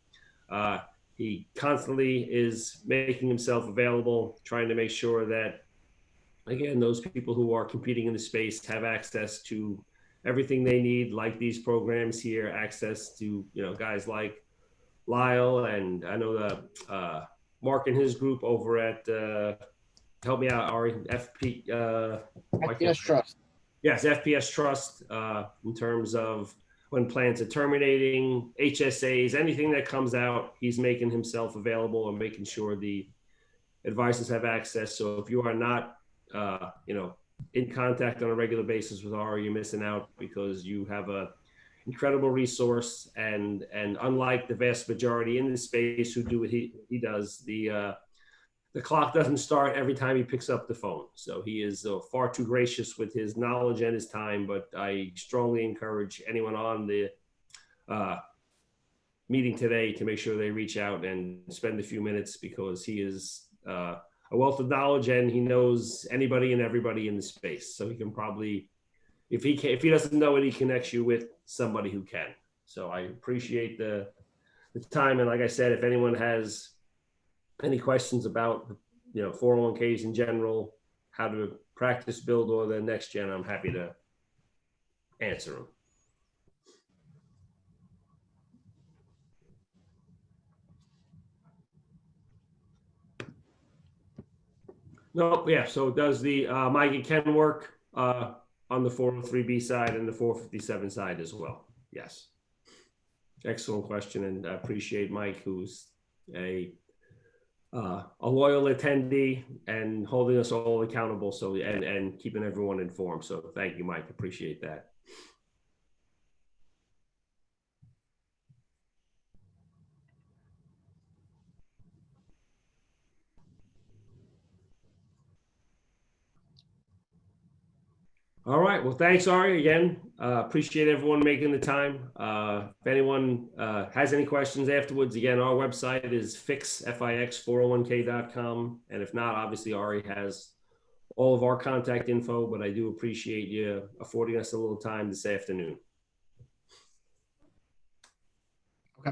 S3: He constantly is making himself available, trying to make sure that, again, those people who are competing in the space have access to everything they need, like these programs here, access to, guys like Lyle, and I know the Mark and his group over at, help me out, Ari,
S2: FPS Trust.
S3: Yes, FPS Trust, in terms of when plans are terminating, HSAs, anything that comes out, he's making himself available and making sure the advisors have access. So if you are not, in contact on a regular basis with Ari, you're missing out, because you have a incredible resource. And unlike the vast majority in this space who do what he does, the clock doesn't start every time he picks up the phone. So he is far too gracious with his knowledge and his time. But I strongly encourage anyone on the meeting today to make sure they reach out and spend a few minutes, because he is a wealth of knowledge, and he knows anybody and everybody in the space. So he can probably, if he doesn't know it, he connects you with somebody who can. So I appreciate the time. And like I said, if anyone has any questions about, 401ks in general, how to practice, build, or the next gen, I'm happy to answer them. No, yeah. So does the Mike, it can work on the 403B side and the 457 side as well. Yes. Excellent question, and I appreciate Mike, who's a a loyal attendee and holding us all accountable. So and keeping everyone informed. So thank you, Mike. Appreciate that. All right. Well, thanks, Ari. Again, appreciate everyone making the time. If anyone has any questions afterwards, again, our website is fix401k.com. And if not, obviously, Ari has all of our contact info, but I do appreciate you affording us a little time this afternoon.
S2: Okay.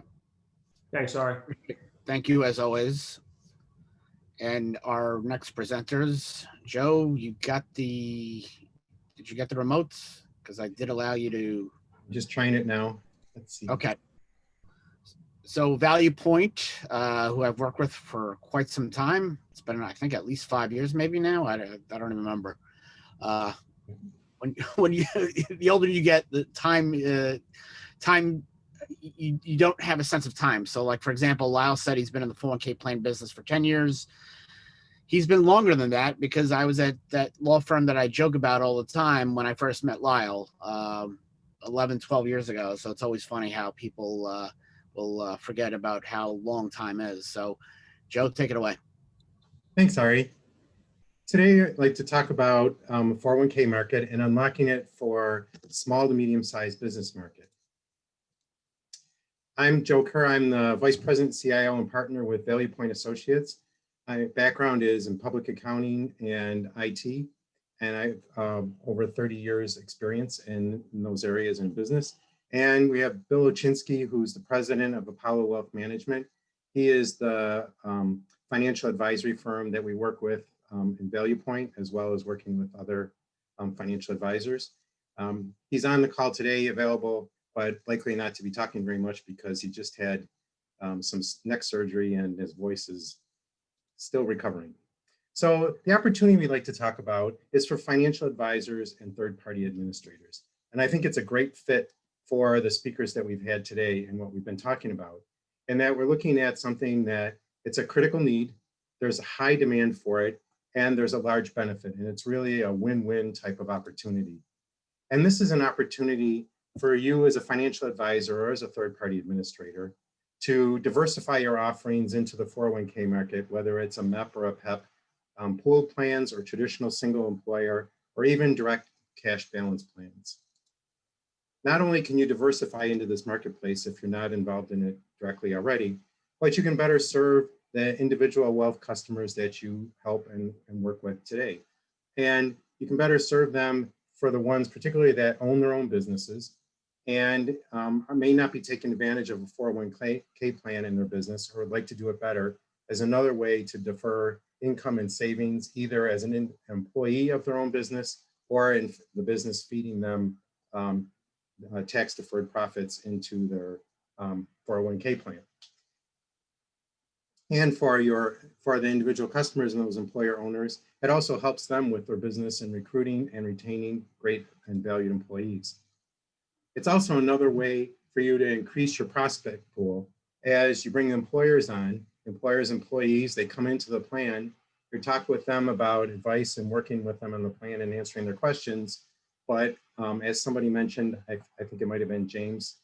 S3: Thanks, Ari.
S2: Thank you as always. And our next presenters, Joe, did you get the remotes? Because I did allow you to.
S4: I'm just trying it now. Let's see.
S2: Okay. So Value Point, who I've worked with for quite some time. It's been, I think, at least 5 years, maybe now. I don't even remember. When you the older you get, the time you don't have a sense of time. So, like for example, Lyle said he's been in the 401k plan business for 10 years. He's been longer than that because I was at that law firm that I joke about all the time when I first met Lyle 11, 12 years ago. So it's always funny how people will forget about how long time is. So Joe, take it away.
S4: Thanks, Ari. Today, I'd like to talk about 401k market and unlocking it for small to medium-sized business market. I'm Joe Kerr. I'm the Vice President, CIO, and partner with Value Point Associates. My background is in public accounting and IT, and I have over 30 years experience in those areas in business. And we have Bill Oczynski, who's the president of Apollo Wealth Management. He is the financial advisory firm that we work with in Value Point, as well as working with other financial advisors. He's on the call today, available, but likely not to be talking very much because he just had some neck surgery and his voice is still recovering. So the opportunity we'd like to talk about is for financial advisors and third-party administrators. And I think it's a great fit for the speakers that we've had today and what we've been talking about. And that we're looking at something that it's a critical need, there's a high demand for it, and there's a large benefit. And it's really a win-win type of opportunity. And this is an opportunity for you as a financial advisor or as a third-party administrator to diversify your offerings into the 401k market, whether it's a MEP or a PEP, pooled plans or traditional single employer, or even direct cash balance plans. Not only can you diversify into this marketplace if you're not involved in it directly already, but you can better serve the individual wealth customers that you help and work with today. And you can better serve them for the ones particularly that own their own businesses and may not be taking advantage of a 401k plan in their business or would like to do it better as another way to defer income and savings, either as an employee of their own business or in the business feeding them tax deferred profits into their 401k plan. And for the individual customers and those employer owners, it also helps them with their business in recruiting and retaining great and valued employees. It's also another way for you to increase your prospect pool as you bring employers on, employees, they come into the plan, you talk with them about advice and working with them on the plan and answering their questions. But as somebody mentioned, I think it might've been James,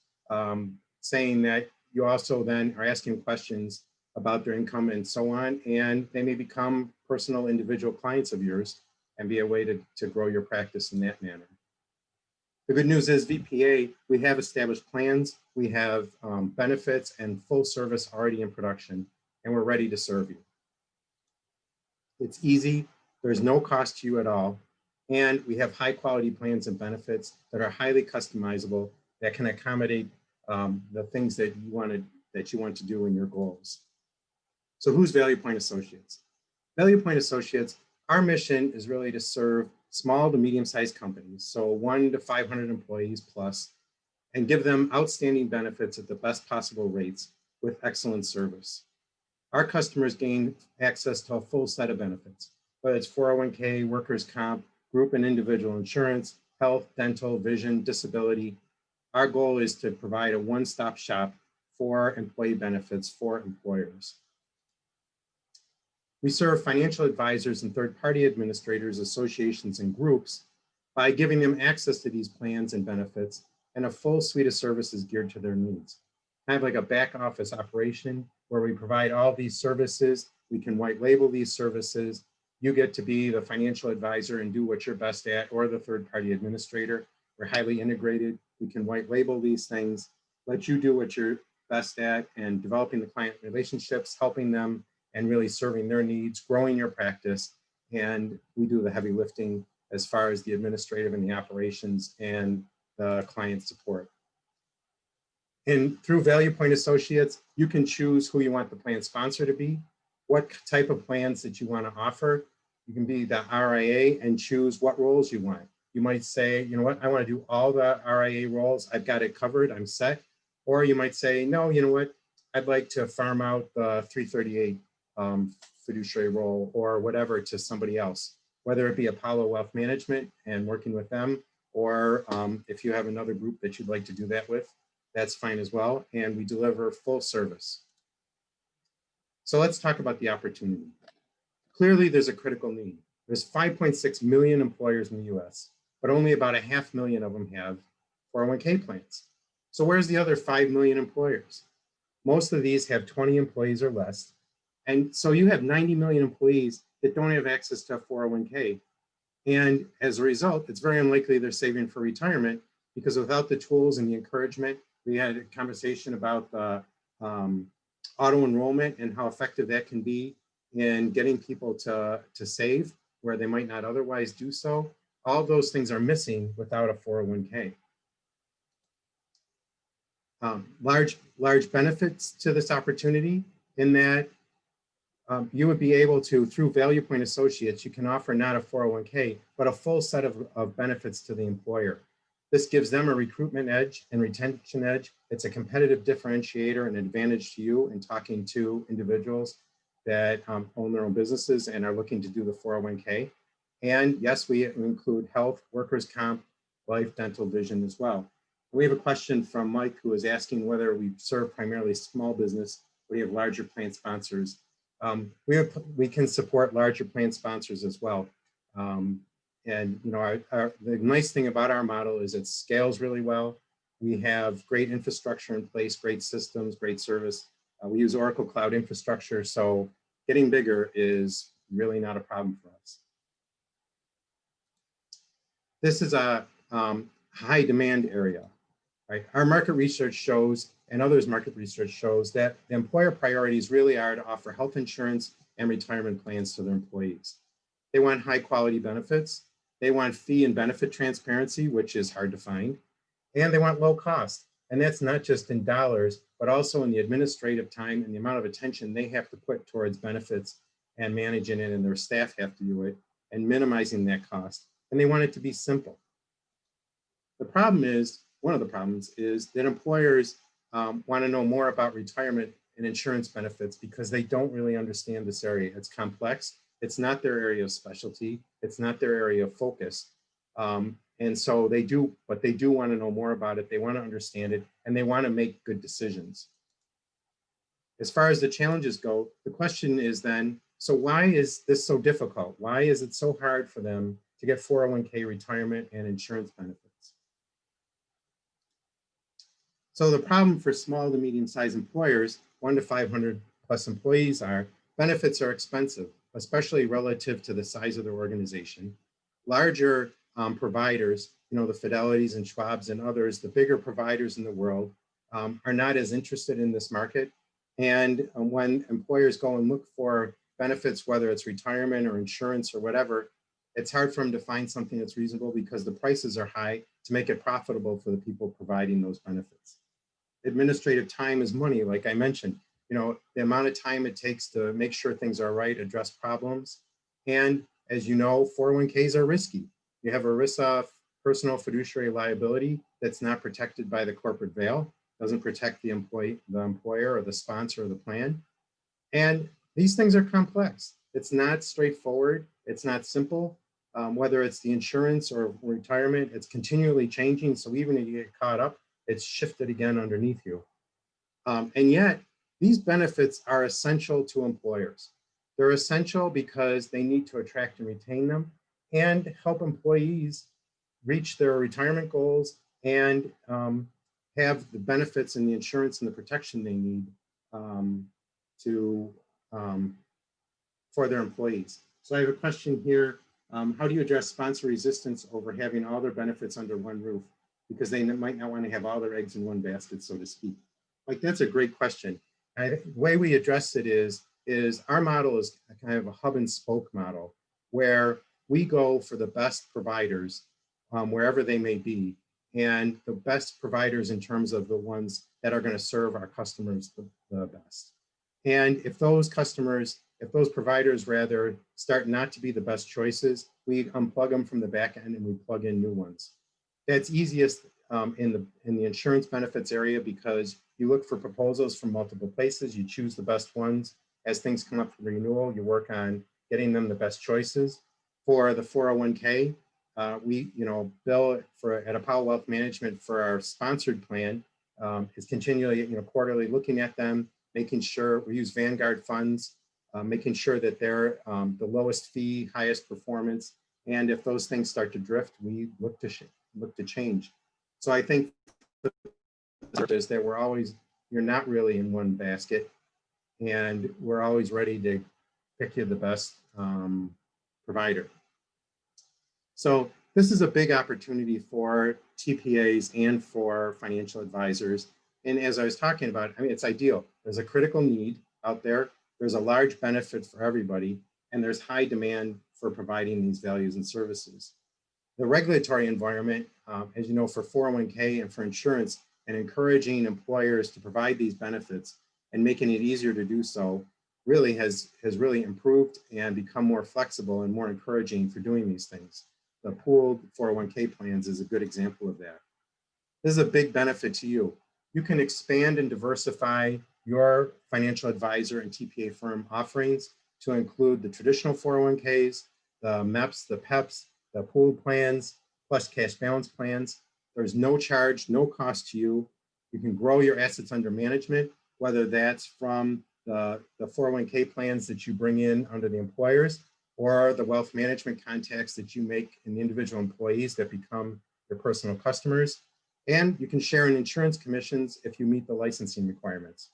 S4: saying that you also then are asking questions about their income and so on, and they may become personal individual clients of yours and be a way to grow your practice in that manner. The good news is VPA, we have established plans, we have benefits and full service already in production, and we're ready to serve you. It's easy, there's no cost to you at all, and we have high quality plans and benefits that are highly customizable that can accommodate the things that you want to do in your goals. So who's Value Point Associates? Value Point Associates, our mission is really to serve small to medium-sized companies, so 1 to 500 employees plus, and give them outstanding benefits at the best possible rates with excellent service. Our customers gain access to a full set of benefits, whether it's 401k, workers' comp, group and individual insurance, health, dental, vision, disability. Our goal is to provide a one-stop shop for employee benefits for employers. We serve financial advisors and third-party administrators, associations, and groups by giving them access to these plans and benefits and a full suite of services geared to their needs. Kind of like a back office operation where we provide all these services. We can white label these services. You get to be the financial advisor and do what you're best at, or the third-party administrator. We're highly integrated. We can white label these things, let you do what you're best at, and developing the client relationships, helping them, and really serving their needs, growing your practice. And we do the heavy lifting as far as the administrative and the operations and the client support. And through Value Point Associates, you can choose who you want the plan sponsor to be, what type of plans that you want to offer. You can be the RIA and choose what roles you want. You might say, you know what, I want to do all the RIA roles. I've got it covered, I'm set. Or you might say, no, you know what, I'd like to farm out the 338 fiduciary role or whatever to somebody else, whether it be Apollo Wealth Management and working with them, or if you have another group that you'd like to do that with, that's fine as well. And we deliver full service. So let's talk about the opportunity. Clearly, there's a critical need. There's 5.6 million employers in the US, but only about 500,000 of them have 401k plans. So where's the other 5 million employers? Most of these have 20 employees or less. And so you have 90 million employees that don't have access to a 401k. And as a result, it's very unlikely they're saving for retirement, because without the tools and the encouragement, we had a conversation about the auto enrollment and how effective that can be in getting people to save where they might not otherwise do so. All those things are missing without a 401k. Large benefits to this opportunity in that you would be able to, through Value Point Associates, you can offer not a 401k, but a full set of benefits to the employer. This gives them a recruitment edge and retention edge. It's a competitive differentiator and advantage to you in talking to individuals that own their own businesses and are looking to do the 401k. And yes, we include health, workers' comp, life, dental, vision as well. We have a question from Mike, who is asking whether we serve primarily small business. We have larger plan sponsors. We can support larger plan sponsors as well. And you know, the nice thing about our model is it scales really well. We have great infrastructure in place, great systems, great service. We use Oracle Cloud Infrastructure, so getting bigger is really not a problem for us. This is a high demand area, right? Our market research shows, and others' market research shows, that the employer priorities really are to offer health insurance and retirement plans to their employees. They want high quality benefits. They want fee and benefit transparency, which is hard to find. And they want low cost. And that's not just in dollars, but also in the administrative time and the amount of attention they have to put towards benefits and managing it, and their staff have to do it, and minimizing that cost. And they want it to be simple. The problem is, one of the problems is that employers want to know more about retirement and insurance benefits because they don't really understand this area. It's complex. It's not their area of specialty. It's not their area of focus. And so they do, but they do want to know more about it. They want to understand it, and they want to make good decisions. As far as the challenges go, the question is then, so why is this so difficult? Why is it so hard for them to get 401k retirement and insurance benefits? So the problem for small to medium-sized employers, 1 to 500 plus employees, are benefits are expensive, especially relative to the size of their organization. Larger providers, you know, the Fidelities and Schwabs and others, the bigger providers in the world, are not as interested in this market. And when employers go and look for benefits, whether it's retirement or insurance or whatever, it's hard for them to find something that's reasonable because the prices are high to make it profitable for the people providing those benefits. Administrative time is money, like I mentioned. You know, the amount of time it takes to make sure things are right, address problems. And as you know, 401ks are risky. You have ERISA personal fiduciary liability that's not protected by the corporate veil, doesn't protect the employer or the sponsor of the plan. And these things are complex. It's not straightforward. It's not simple. Whether it's the insurance or retirement, it's continually changing. So even if you get caught up, it's shifted again underneath you. And yet, these benefits are essential to employers. They're essential because they need to attract and retain them and help employees reach their retirement goals and have the benefits and the insurance and the protection they need to for their employees. So I have a question here. How do you address sponsor resistance over having all their benefits under one roof? Because they might not want to have all their eggs in one basket, so to speak. Like, that's a great question. The way we address it is our model is kind of a hub and spoke model, where we go for the best providers wherever they may be, and the best providers in terms of the ones that are going to serve our customers the best. And if those providers rather start not to be the best choices, we unplug them from the back end and we plug in new ones. That's easiest in the insurance benefits area, because you look for proposals from multiple places, you choose the best ones. As things come up for renewal, you work on getting them the best choices. For the 401k, Bill at Apollo Wealth Management for our sponsored plan is continually, quarterly looking at them, making sure we use Vanguard funds, making sure that they're the lowest fee, highest performance. And if those things start to drift, we look to change. So I think is that you're not really in one basket, and we're always ready to pick you the best provider. So this is a big opportunity for TPAs and for financial advisors. And as I was talking about, it's ideal. There's a critical need out there. There's a large benefit for everybody, and there's high demand for providing these values and services. The regulatory environment, as you know, for 401k and for insurance, and encouraging employers to provide these benefits and making it easier to do so really has really improved and become more flexible and more encouraging for doing these things. The pooled 401k plans is a good example of that. This is a big benefit to you. You can expand and diversify your financial advisor and TPA firm offerings to include the traditional 401ks, the MEPs, the PEPs, the pooled plans, plus cash balance plans. There's no charge, no cost to you. You can grow your assets under management, whether that's from the 401k plans that you bring in under the employers, or the wealth management contacts that you make in the individual employees that become your personal customers. And you can share in insurance commissions if you meet the licensing requirements.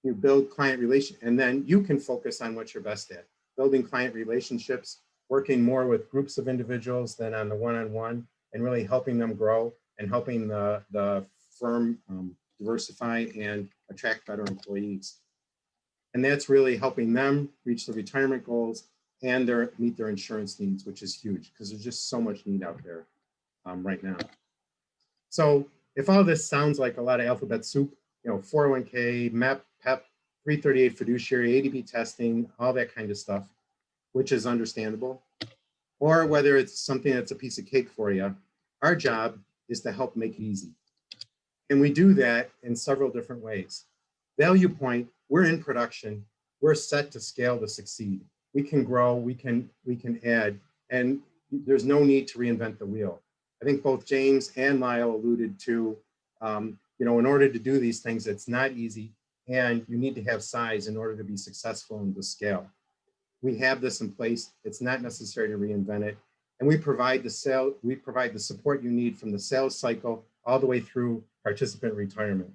S4: You build client relations, and then you can focus on what you're best at, building client relationships, working more with groups of individuals than on the one-on-one, and really helping them grow and helping the firm diversify and attract better employees. And that's really helping them reach the retirement goals and meet their insurance needs, which is huge because there's just so much need out there right now. So if all this sounds like a lot of alphabet soup, 401k, MEP, PEP, 338 fiduciary, ADP testing, all that kind of stuff, which is understandable, or whether it's something that's a piece of cake for you, our job is to help make it easy. And we do that in several different ways. Value Point, we're in production. We're set to scale to succeed. We can grow, we can add, and there's no need to reinvent the wheel. I think both James and Lyle alluded to, in order to do these things, it's not easy, and you need to have size in order to be successful and to scale. We have this in place. It's not necessary to reinvent it. And we provide the support you need from the sales cycle all the way through participant retirement.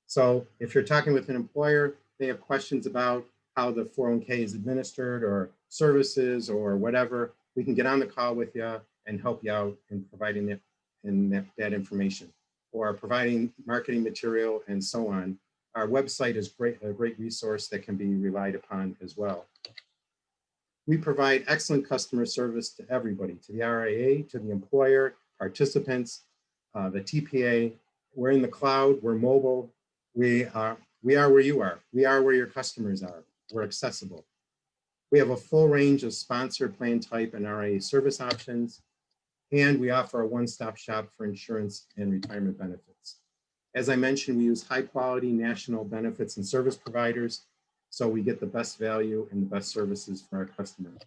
S4: So if you're talking with an employer, they have questions about how the 401k is administered or services or whatever, we can get on the call with you and help you out in providing it in that information, or providing marketing material and so on. Our website is a great resource that can be relied upon as well. We provide excellent customer service to everybody, to the RIA, to the employer, participants, the TPA. We're in the cloud, we're mobile. We are where you are. We are where your customers are. We're accessible. We have a full range of sponsored plan type and RIA service options, and we offer a one-stop shop for insurance and retirement benefits. As I mentioned, we use high quality national benefits and service providers, so we get the best value and the best services for our customers.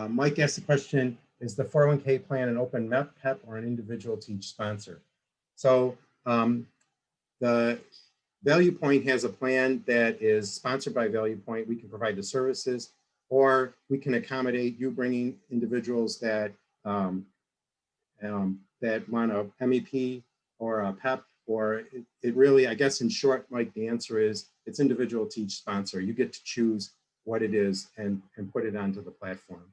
S4: Mike asked the question, is the 401k plan an open MEP, PEP, or an individual to each sponsor? So Value Point has a plan that is sponsored by Value Point. We can provide the services, or we can accommodate you bringing individuals that that want a MEP or a PEP, or it really, I guess in short, Mike, the answer is it's individual to each sponsor. You get to choose what it is and put it onto the platform.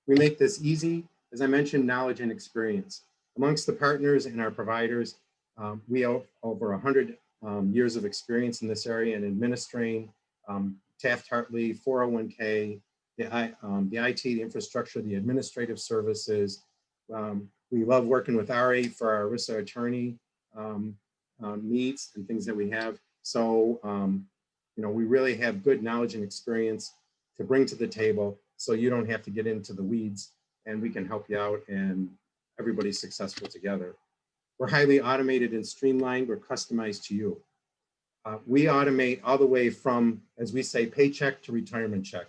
S4: We make this easy. As I mentioned, knowledge and experience. Amongst the partners and our providers, we have over 100 years of experience in this area in administering Taft-Hartley, 401k, the IT, the infrastructure, the administrative services. We love working with RA for our ERISA attorney needs and things that we have. So, you know, we really have good knowledge and experience to bring to the table, so you don't have to get into the weeds, and we can help you out and everybody's successful together. We're highly automated and streamlined. We're customized to you. We automate all the way from, as we say, paycheck to retirement check.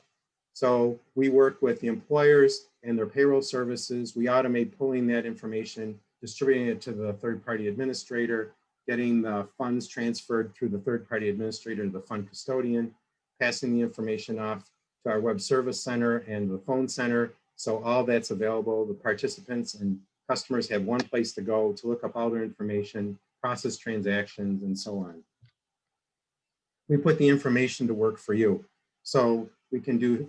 S4: So we work with the employers and their payroll services. We automate pulling that information, distributing it to the third-party administrator, getting the funds transferred through the third-party administrator to the fund custodian, passing the information off to our web service center and the phone center. So all that's available. The participants and customers have one place to go to look up all their information, process transactions, and so on. We put the information to work for you. So we can do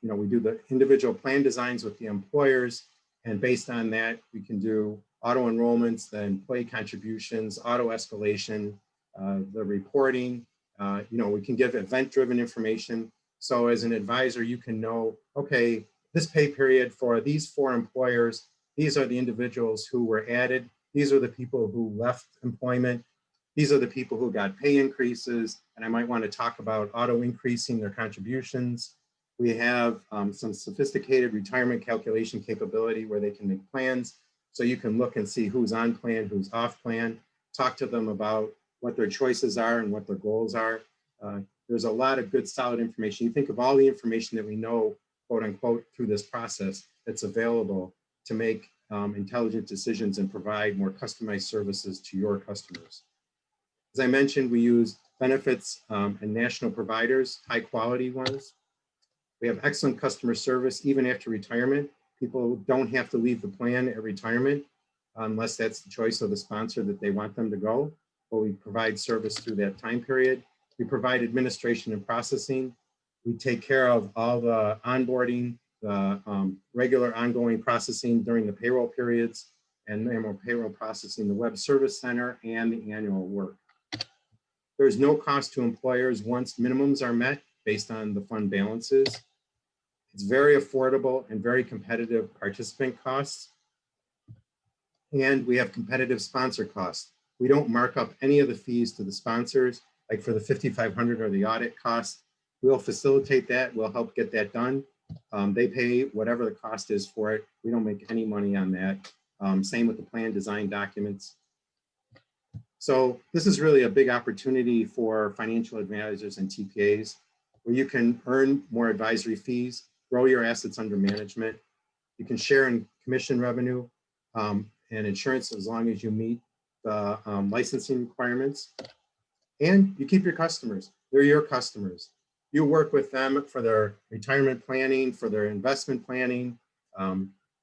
S4: we do the individual plan designs with the employers, and based on that, we can do auto enrollments, the employee contributions, auto escalation, the reporting. We can give event-driven information. So as an advisor, you can know, okay, this pay period for these 4 employers, these are the individuals who were added. These are the people who left employment. These are the people who got pay increases, and I might want to talk about auto increasing their contributions. We have some sophisticated retirement calculation capability where they can make plans. So you can look and see who's on plan, who's off plan, talk to them about what their choices are and what their goals are. There's a lot of good, solid information. You think of all the information that we know, quote unquote, through this process that's available to make intelligent decisions and provide more customized services to your customers. As I mentioned, we use benefits and national providers, high quality ones. We have excellent customer service even after retirement. People don't have to leave the plan at retirement unless that's the choice of the sponsor that they want them to go, but we provide service through that time period. We provide administration and processing. We take care of all the onboarding, the regular ongoing processing during the payroll periods, and then we're payroll processing, the web service center, and the annual work. There's no cost to employers once minimums are met based on the fund balances. It's very affordable and very competitive participant costs. And we have competitive sponsor costs. We don't mark up any of the fees to the sponsors, like for the $5,500 or the audit costs. We'll facilitate that. We'll help get that done. They pay whatever the cost is for it. We don't make any money on that. Same with the plan design documents. So this is really a big opportunity for financial advisors and TPAs, where you can earn more advisory fees, grow your assets under management. You can share in commission revenue and insurance as long as you meet the licensing requirements. And you keep your customers. They're your customers. You work with them for their retirement planning, for their investment planning,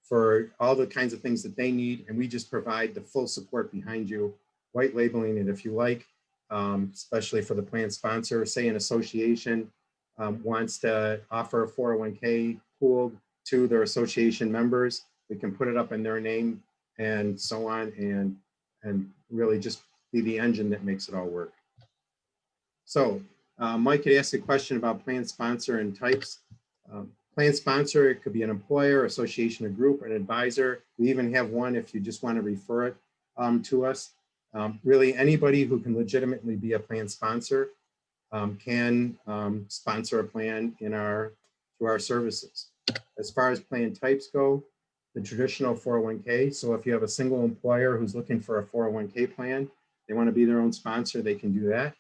S4: for all the kinds of things that they need. And we just provide the full support behind you, white labeling it if you like, especially for the plan sponsor. Say an association wants to offer a 401k pool to their association members. We can put it up in their name and so on, and really just be the engine that makes it all work. So Mike had asked a question about plan sponsor and types. Plan sponsor, it could be an employer, association, or group, or an advisor. We even have one if you just want to refer it to us. Really, anybody who can legitimately be a plan sponsor can sponsor a plan through our services. As far as plan types go, the traditional 401k. So if you have a single employer who's looking for a 401k plan, they want to be their own sponsor, they can do that.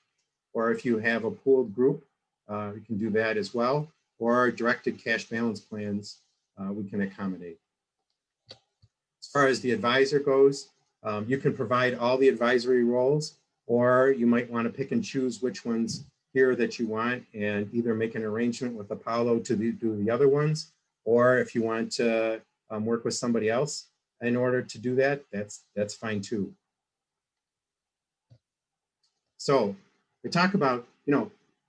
S4: Or if you have a pooled group, you can do that as well. Or directed cash balance plans, we can accommodate. As far as the advisor goes, you can provide all the advisory roles, or you might want to pick and choose which ones here that you want and either make an arrangement with Apollo to do the other ones, or if you want to work with somebody else in order to do that, that's fine too. So we talk about,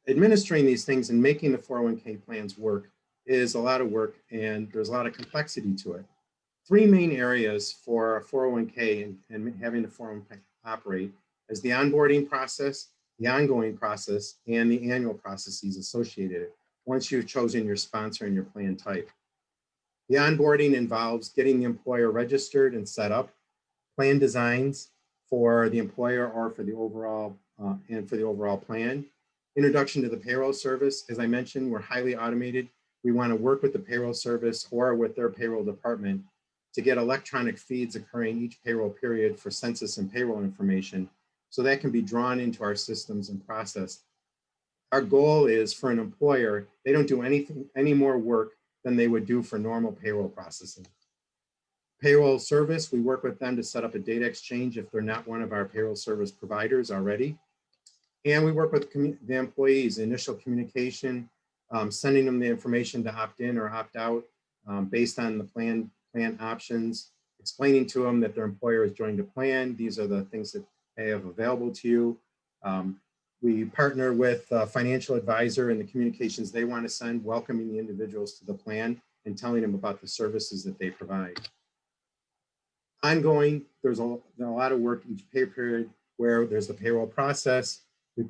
S4: administering these things and making the 401k plans work is a lot of work, and there's a lot of complexity to it. Three main areas for a 401k and having the 401k operate is the onboarding process, the ongoing process, and the annual processes associated once you've chosen your sponsor and your plan type. The onboarding involves getting the employer registered and set up, plan designs for the employer or for the overall plan. Introduction to the payroll service. As I mentioned, we're highly automated. We want to work with the payroll service or with their payroll department to get electronic feeds occurring each payroll period for census and payroll information, so that can be drawn into our systems and processed. Our goal is for an employer, they don't do any more work than they would do for normal payroll processing. Payroll service, we work with them to set up a data exchange if they're not one of our payroll service providers already. And we work with the employees, initial communication, sending them the information to opt in or opt out based on the plan options, explaining to them that their employer has joined a plan. These are the things that they have available to you. We partner with a financial advisor and the communications they want to send, welcoming the individuals to the plan and telling them about the services that they provide. Ongoing, there's a lot of work each pay period where there's the payroll process. We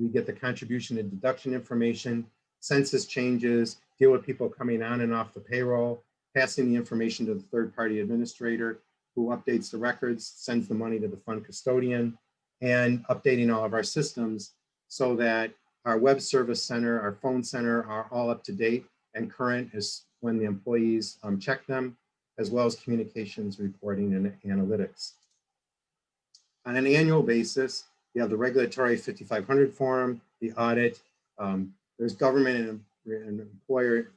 S4: get the contribution and deduction information, census changes, deal with people coming on and off the payroll, passing the information to the third-party administrator who updates the records, sends the money to the fund custodian, and updating all of our systems so that our web service center, our phone center are all up to date and current as when the employees check them, as well as communications, reporting, and analytics. On an annual basis, you have the regulatory 5500 form, the audit, there's government and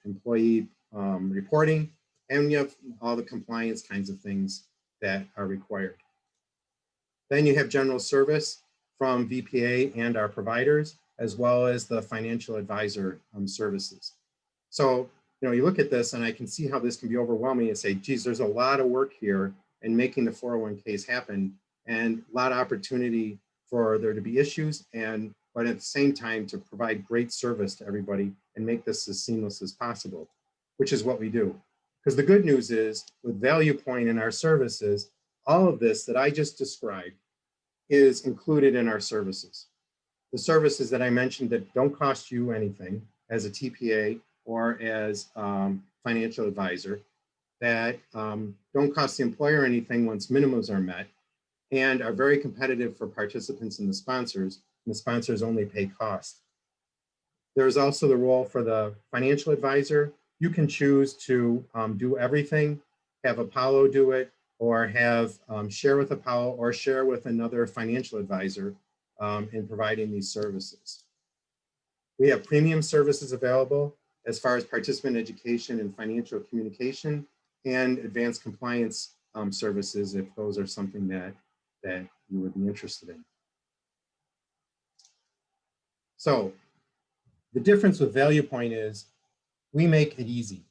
S4: employee reporting, and you have all the compliance kinds of things that are required. Then you have general service from VPA and our providers, as well as the financial advisor services. So, you look at this and I can see how this can be overwhelming and say, geez, there's a lot of work here in making the 401ks happen and a lot of opportunity for there to be issues, but at the same time to provide great service to everybody and make this as seamless as possible, which is what we do. Because the good news is with Value Point and our services, all of this that I just described is included in our services. The services that I mentioned that don't cost you anything as a TPA or as financial advisor, that don't cost the employer anything once minimums are met, and are very competitive for participants and the sponsors, and the sponsors only pay cost. There's also the role for the financial advisor. You can choose to do everything, have Apollo do it, or have share with Apollo or share with another financial advisor in providing these services. We have premium services available as far as participant education and financial communication, and advanced compliance services if those are something that you would be interested in. So the difference with Value Point is we make it easy.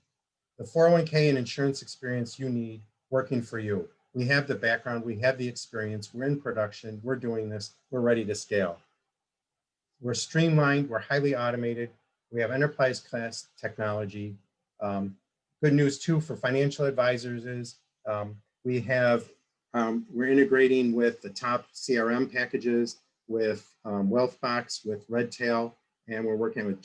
S4: The 401k and insurance experience you need working for you. We have the background, we have the experience, we're in production, we're doing this, we're ready to scale. We're streamlined, we're highly automated, we have enterprise class technology. Good news too for financial advisors is we're integrating with the top CRM packages, with Wealthbox, with Redtail, and we're working with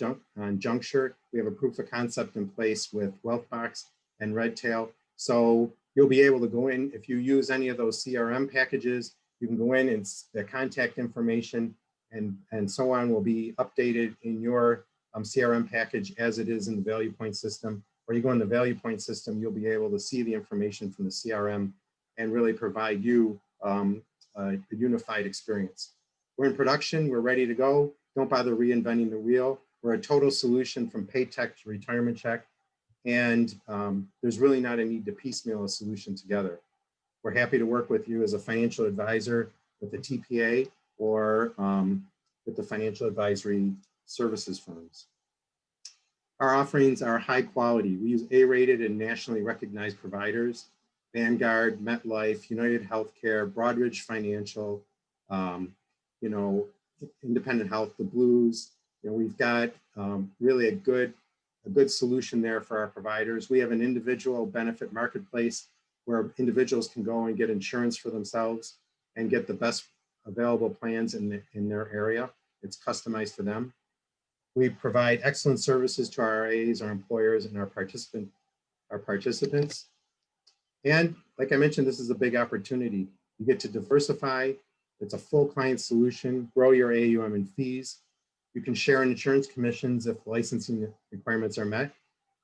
S4: Juncture. We have a proof of concept in place with Wealthbox and Redtail. So you'll be able to go in, if you use any of those CRM packages, you can go in and the contact information and so on will be updated in your CRM package as it is in the Value Point system. Or you go in the Value Point system, you'll be able to see the information from the CRM and really provide you a unified experience. We're in production, we're ready to go. Don't bother reinventing the wheel. We're a total solution from paycheck to retirement check. And there's really not a need to piecemeal a solution together. We're happy to work with you as a financial advisor with the TPA or with the financial advisory services firms. Our offerings are high quality. We use A-rated and nationally recognized providers: Vanguard, MetLife, United Healthcare, Broadridge Financial, Independent Health, the Blues. We've got really a good solution there for our providers. We have an individual benefit marketplace where individuals can go and get insurance for themselves and get the best available plans in their area. It's customized for them. We provide excellent services to our RIAs, our employers, and our participants. And like I mentioned, this is a big opportunity. You get to diversify. It's a full client solution, grow your AUM and fees. You can share in insurance commissions if licensing requirements are met.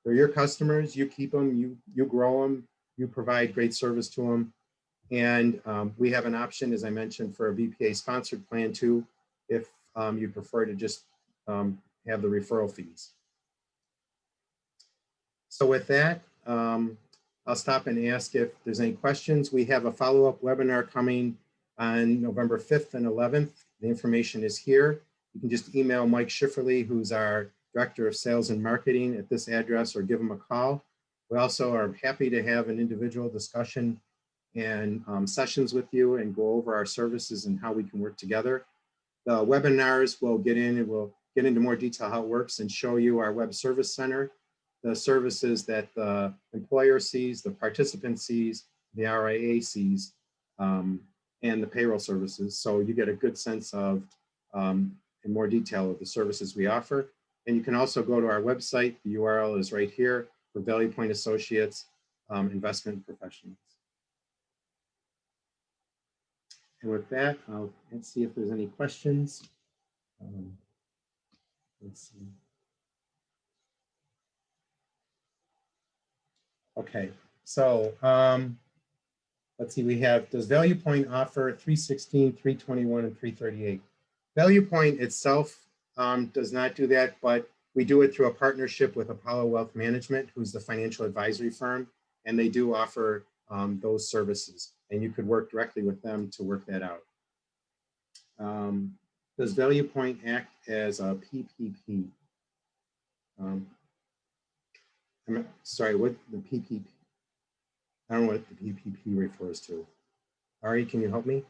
S4: They're your customers, you keep them, you grow them, you provide great service to them. And we have an option, as I mentioned, for a BPA sponsored plan too, if you prefer to just have the referral fees. So with that, I'll stop and ask if there's any questions. We have a follow-up webinar coming on November 5th and 11th. The information is here. You can just email Mike Schifferly, who's our Director of Sales and Marketing, at this address, or give him a call. We also are happy to have an individual discussion and sessions with you and go over our services and how we can work together. The webinars will get into more detail how it works and show you our web service center, the services that the employer sees, the participant sees, the RIA sees, and the payroll services. So you get a good sense of, in more detail, of the services we offer. And you can also go to our website. The URL is right here for Value Point Associates Investment Professionals. And with that, let's see if there's any questions. Let's see. Okay, so let's see, we have, does Value Point offer 316, 321, and 338? Value Point itself does not do that, but we do it through a partnership with Apollo Wealth Management, who's the financial advisory firm, and they do offer those services, and you could work directly with them to work that out. Does Value Point act as a PPP? I'm sorry, what the PPP? I don't know what the PPP refers to. Ari, can you help me?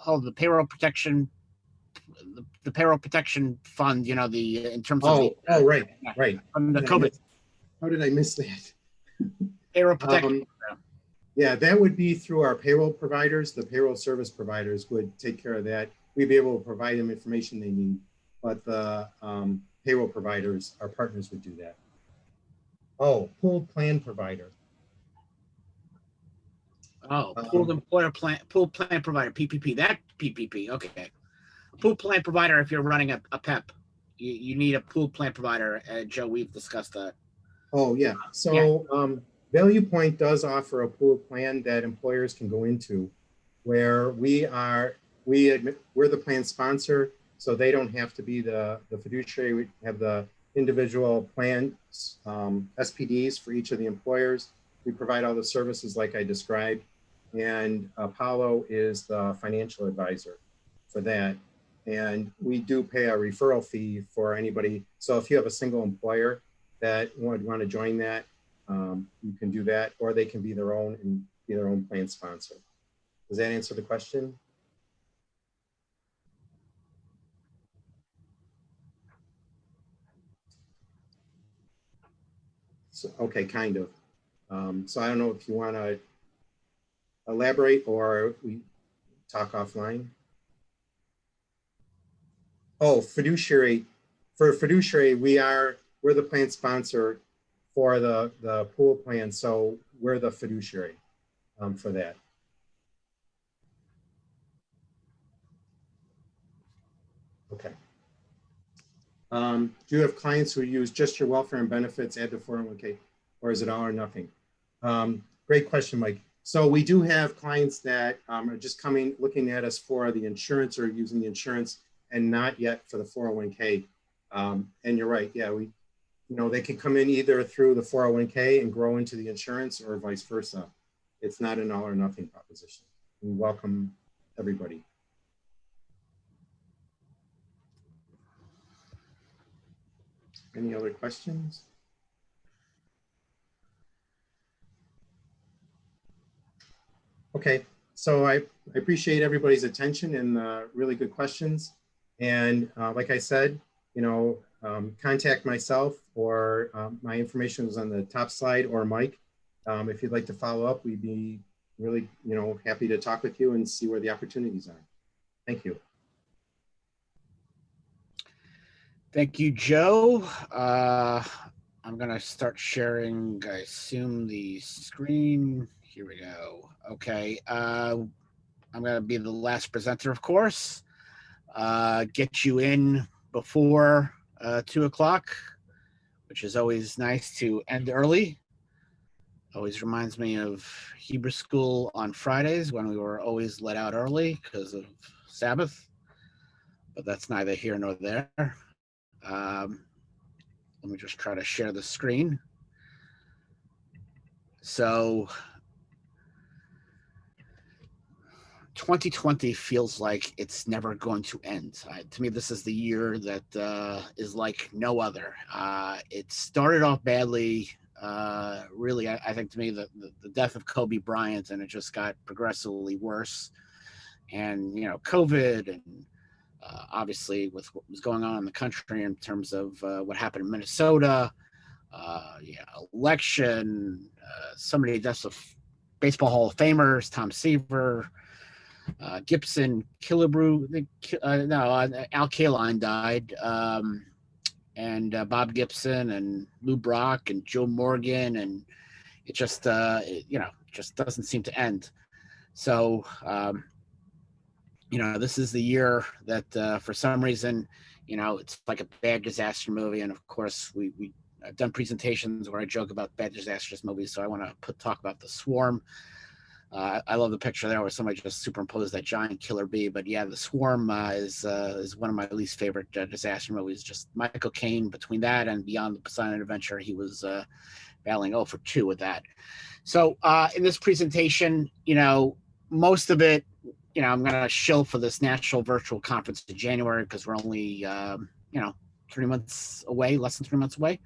S2: Oh, the payroll protection, the payroll protection fund, you know, the, in terms of
S4: right.
S2: From the COVID.
S4: How did I miss that?
S2: Payroll protection.
S4: Yeah, that would be through our payroll providers. The payroll service providers would take care of that. We'd be able to provide them information they need, but the payroll providers, our partners, would do that. Oh, pooled plan provider.
S2: Oh, pooled employer plan, pooled plan provider, PPP, that PPP, okay. Pooled plan provider, if you're running a PEP, you need a pooled plan provider. Joe, we've discussed that.
S4: Oh, yeah. So Value Point does offer a pooled plan that employers can go into, where we're the plan sponsor, so they don't have to be the fiduciary. We have the individual plan SPDs for each of the employers. We provide all the services like I described, and Apollo is the financial advisor for that. And we do pay a referral fee for anybody. So if you have a single employer that would want to join that, you can do that, or they can be their own plan sponsor. Does that answer the question? So, okay, kind of. So I don't know if you want to elaborate or we talk offline. Oh, fiduciary. For fiduciary, we're the plan sponsor for the pool plan, so we're the fiduciary for that. Okay. Do you have clients who use just your welfare and benefits, add to 401k, or is it all or nothing? Great question, Mike. So we do have clients that are just looking at us for the insurance or using the insurance and not yet for the 401k. And you're right, yeah, they can come in either through the 401k and grow into the insurance or vice versa. It's not an all or nothing proposition. We welcome everybody. Any other questions? Okay, so I appreciate everybody's attention and really good questions. And like I said, contact myself or my information is on the top slide, or Mike. If you'd like to follow up, we'd be really, happy to talk with you and see where the opportunities are. Thank you.
S2: Thank you, Joe. I'm going to start sharing, I assume, the screen. Here we go. Okay. I'm going to be the last presenter, of course. Get you in before 2 o'clock, which is always nice to end early. Always reminds me of Hebrew school on Fridays when we were always let out early because of Sabbath, but that's neither here nor there. Let me just try to share the screen. So 2020 feels like it's never going to end. To me, this is the year that is like no other. It started off badly. Really, I think to me, the death of Kobe Bryant, and it just got progressively worse. And, COVID and obviously with what was going on in the country in terms of what happened in Minnesota, election, so many deaths of baseball Hall of Famers, Tom Seaver, Gibson, Killebrew, Al Kaline died, and Bob Gibson and Lou Brock and Joe Morgan, and it just, just doesn't seem to end. So, this is the year that for some reason, it's like a bad disaster movie. And of course, I've done presentations where I joke about bad disastrous movies. So I want to talk about The Swarm. I love the picture there where somebody just superimposed that giant killer bee. But yeah, The Swarm is one of my least favorite disaster movies. Just Michael Caine, between that and Beyond the Poseidon Adventure, he was battling 0 for 2 with that. So in this presentation, most of it, I'm going to shill for this national virtual conference in January because we're only, 3 months away, less than 3 months away.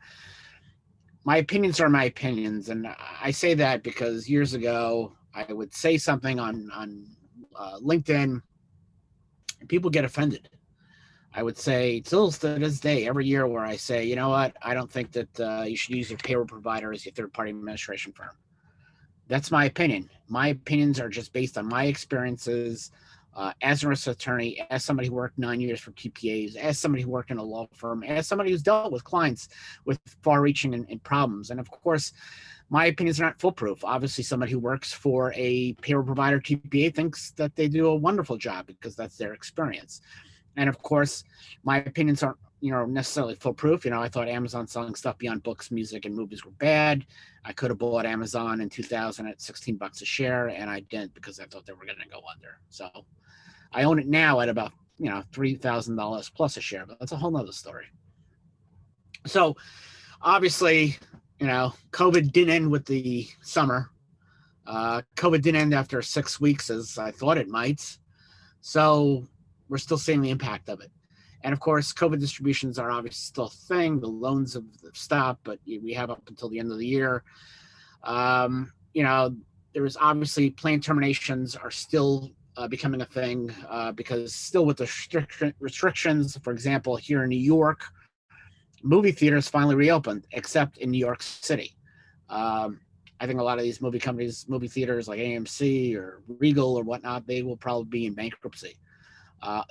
S2: My opinions are my opinions. And I say that because years ago, I would say something on LinkedIn and people get offended. I would say, still to this day, every year where I say, you know what, I don't think that you should use your payroll provider as your third-party administration firm. That's my opinion. My opinions are just based on my experiences as an risk attorney, as somebody who worked 9 years for TPAs, as somebody who worked in a law firm, as somebody who's dealt with clients with far-reaching and problems. And of course, my opinions are not foolproof. Obviously, somebody who works for a payroll provider TPA thinks that they do a wonderful job because that's their experience. And of course, my opinions aren't, necessarily foolproof. I thought Amazon selling stuff beyond books, music, and movies were bad. I could have bought Amazon in 2000 at $16 a share, and I didn't because I thought they were going to go under. So I own it now at about, $3,000 plus a share, but that's a whole nother story. So obviously, COVID didn't end with the summer. COVID didn't end after 6 weeks as I thought it might. So we're still seeing the impact of it. And of course, COVID distributions are obviously still a thing. The loans have stopped, but we have up until the end of the year. There is obviously planned terminations are still becoming a thing because still with the restrictions, for example, here in New York, movie theaters finally reopened, except in New York City. I think a lot of these movie companies, movie theaters like AMC or Regal or whatnot, they will probably be in bankruptcy.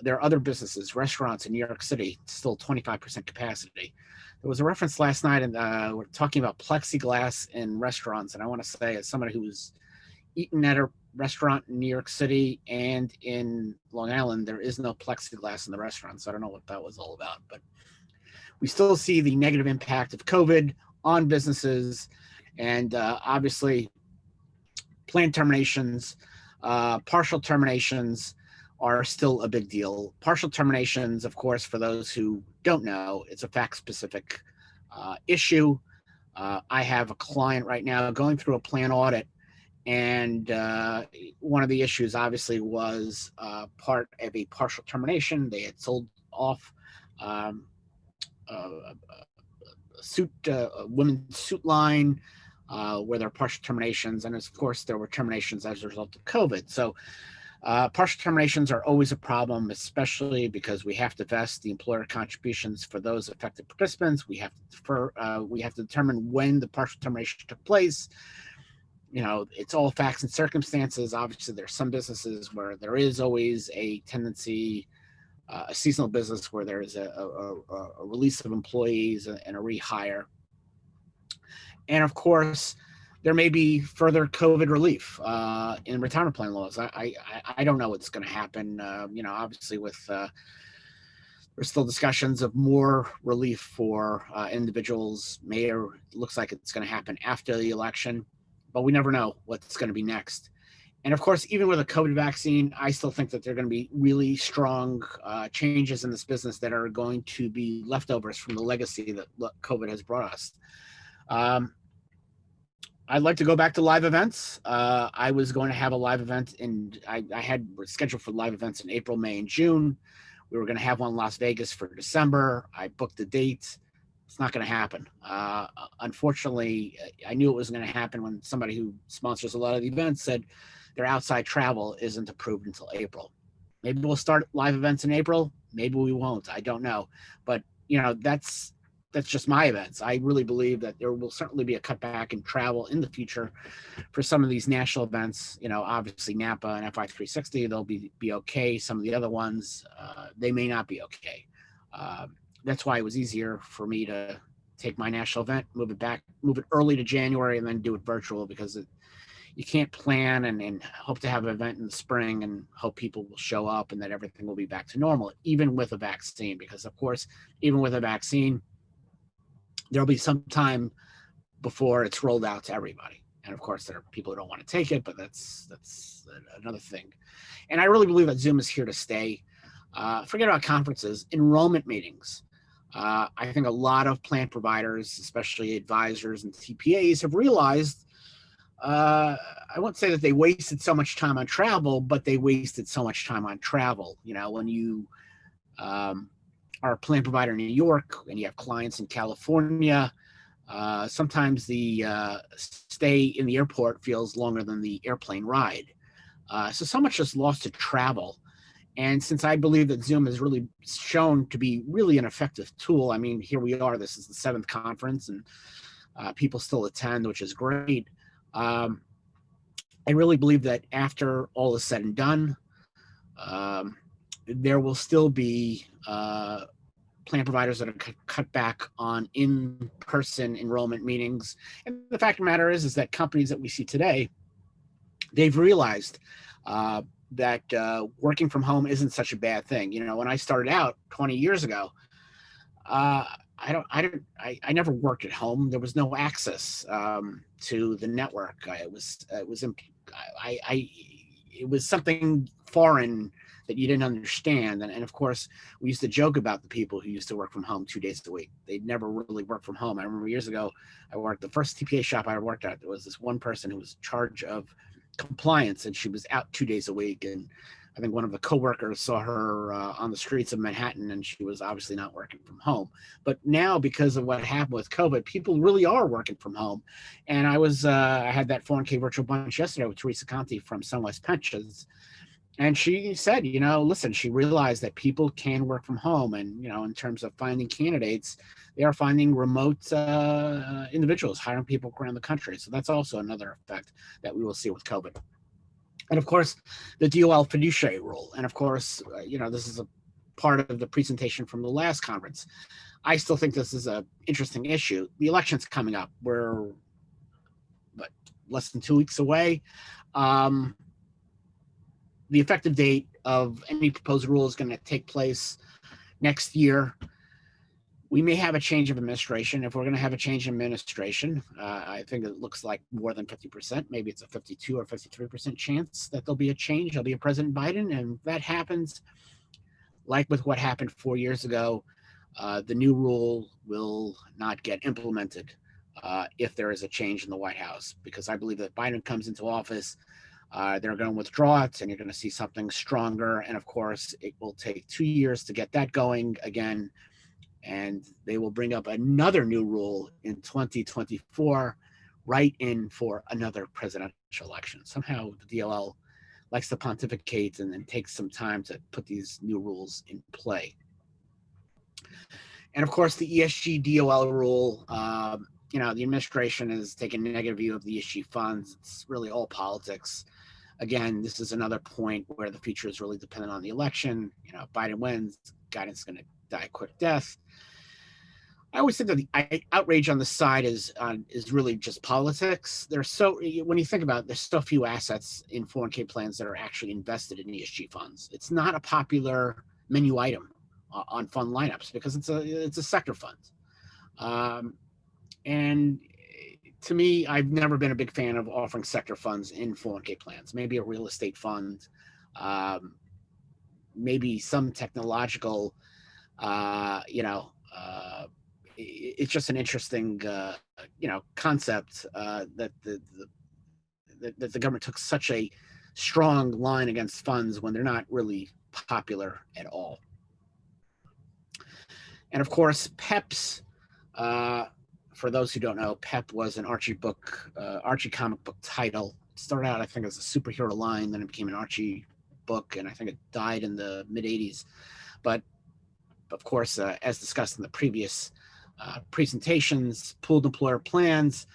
S2: There are other businesses, restaurants in New York City, still 25% capacity. There was a reference last night, and we're talking about plexiglass in restaurants. And I want to say, as somebody who's eaten at a restaurant in New York City and in Long Island, there is no plexiglass in the restaurants. I don't know what that was all about, but we still see the negative impact of COVID on businesses, and obviously planned terminations, partial terminations are still a big deal. Partial terminations, of course, for those who don't know, it's a fact-specific issue. I have a client right now going through a plan audit, And one of the issues obviously was part of a partial termination. They had sold off um, a women's suit line where there are partial terminations. And of course, there were terminations as a result of COVID. So partial terminations are always a problem, especially because we have to vest the employer contributions for those affected participants. We have to determine when the partial termination took place. It's all facts and circumstances. Obviously, there's some businesses where there is always a tendency, a seasonal business where there is a release of employees and a rehire. And of course, there may be further COVID relief in retirement plan laws. I don't know what's going to happen. Obviously there's still discussions of more relief for individuals. Looks like it's going to happen after the election, but we never know what's going to be next. And of course, even with a COVID vaccine, I still think that there are going to be really strong changes in this business that are going to be leftovers from the legacy that COVID has brought us. I'd like to go back to live events. I was going to have a live event I had scheduled for live events in April, May, and June. We were going to have one in Las Vegas for December. I booked the date. It's not going to happen. Unfortunately, I knew it was going to happen when somebody who sponsors a lot of the events said their outside travel isn't approved until April. Maybe we'll start live events in April. Maybe we won't. I don't know. But, that's just my events. I really believe that there will certainly be a cutback in travel in the future for some of these national events. Obviously Napa and FI360, they'll be okay. Some of the other ones, they may not be okay. That's why it was easier for me to take my national event, move it early to January, and then do it virtual, because you can't plan and hope to have an event in the spring and hope people will show up and that everything will be back to normal, even with a vaccine. Because of course, even with a vaccine, there'll be some time before it's rolled out to everybody. And of course, there are people who don't want to take it, but that's another thing. And I really believe that Zoom is here to stay. Forget about conferences, enrollment meetings. I think a lot of plan providers, especially advisors and TPAs, have realized, I won't say that they wasted so much time on travel, but they wasted so much time on travel. When you are a plan provider in New York and you have clients in California, sometimes the stay in the airport feels longer than the airplane ride. So much is lost to travel. And since I believe that Zoom has really shown to be really an effective tool, I mean, here we are, this is the 7th conference, and people still attend, which is great. I really believe that after all is said and done, there will still be plan providers that are cut back on in-person enrollment meetings. And the fact of the matter is that companies that we see today, they've realized that working from home isn't such a bad thing. When I started out 20 years ago, I never worked at home. There was no access to the network. It was something foreign that you didn't understand. And of course, we used to joke about the people who used to work from home 2 days a week. They'd never really worked from home. I remember years ago, the first TPA shop I worked at, there was this one person who was in charge of compliance, and she was out 2 days a week. And I think one of the coworkers saw her on the streets of Manhattan, and she was obviously not working from home. But now, because of what happened with COVID, people really are working from home. And I had that 401k virtual bunch yesterday with Teresa Conti from Sunwest Pensions. And she said, listen, she realized that people can work from home. And, in terms of finding candidates, they are finding remote individuals, hiring people around the country. So that's also another effect that we will see with COVID. And of course, the DOL fiduciary rule. And of course, this is a part of the presentation from the last conference. I still think this is an interesting issue. The election's coming up. We're less than 2 weeks away. The effective date of any proposed rule is going to take place next year. We may have a change of administration. If we're going to have a change in administration, I think it looks like more than 50%. Maybe it's a 52 or 53% chance that there'll be a change. There'll be a President Biden. And if that happens, like with what happened 4 years ago, the new rule will not get implemented. if there is a change in the White House, because I believe that Biden comes into office, they're going to withdraw it, and you're going to see something stronger. And of course, it will take 2 years to get that going again. And they will bring up another new rule in 2024, right in for another presidential election. Somehow the DOL likes to pontificate and then takes some time to put these new rules in play. And of course, the ESG DOL rule, the administration has taken a negative view of the ESG funds. It's really all politics. Again, this is another point where the future is really dependent on the election. If Biden wins, guidance is going to die a quick death. I always think that the outrage on the side is really just politics. When you think about it, there's so few assets in 401k plans that are actually invested in ESG funds. It's not a popular menu item on fund lineups because it's a sector fund. And to me, I've never been a big fan of offering sector funds in 401k plans. Maybe a real estate fund, maybe some technological, it's just an interesting, concept that the government took such a strong line against funds when they're not really popular at all. And of course, PEPs. For those who don't know, PEP was an Archie comic book title. It started out, I think, as a superhero line, then it became an Archie book, and I think it died in the mid '80s. But of course, as discussed in the previous presentations, pooled employer plans,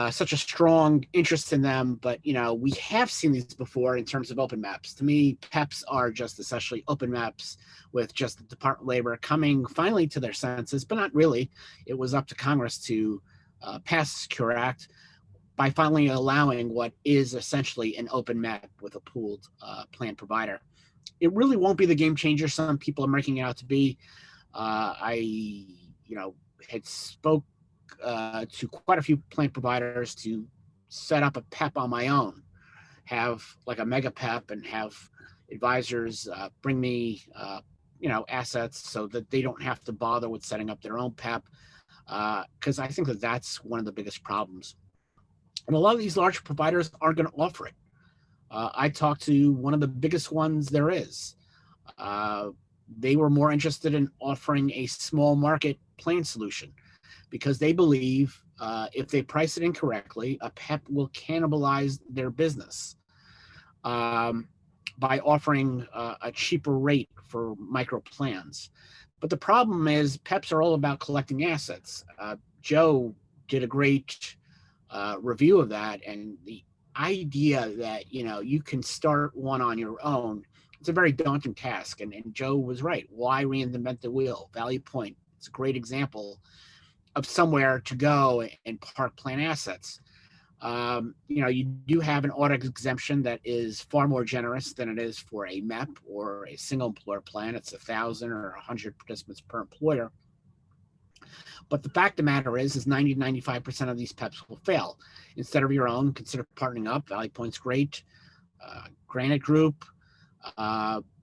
S2: such a strong interest in them. But we have seen these before in terms of open maps. To me, PEPs are just essentially open maps with just the Department of Labor coming finally to their senses, but not really. It was up to Congress to pass the Secure Act by finally allowing what is essentially an open map with a pooled plan provider. It really won't be the game changer some people are making it out to be. I had spoke to quite a few plan providers to set up a PEP on my own, have like a mega PEP, and have advisors bring me assets so that they don't have to bother with setting up their own PEP, because I think that that's one of the biggest problems. And a lot of these large providers aren't going to offer it. I talked to one of the biggest ones there is. They were more interested in offering a small market plan solution because they believe if they price it incorrectly, a PEP will cannibalize their business by offering a cheaper rate for micro plans. But the problem is PEPs are all about collecting assets. Joe did a great review of that, and the idea that you can start one on your own, it's a very daunting task. And Joe was right. Why reinvent the wheel? Value Point, it's a great example of somewhere to go and park plan assets. You do have an audit exemption that is far more generous than it is for a MEP or a single employer plan. It's 1,000 or 100 participants per employer. But the fact of the matter is 90 to 95% of these PEPs will fail. Instead of your own, consider partnering up. Value Point's great. Granite Group.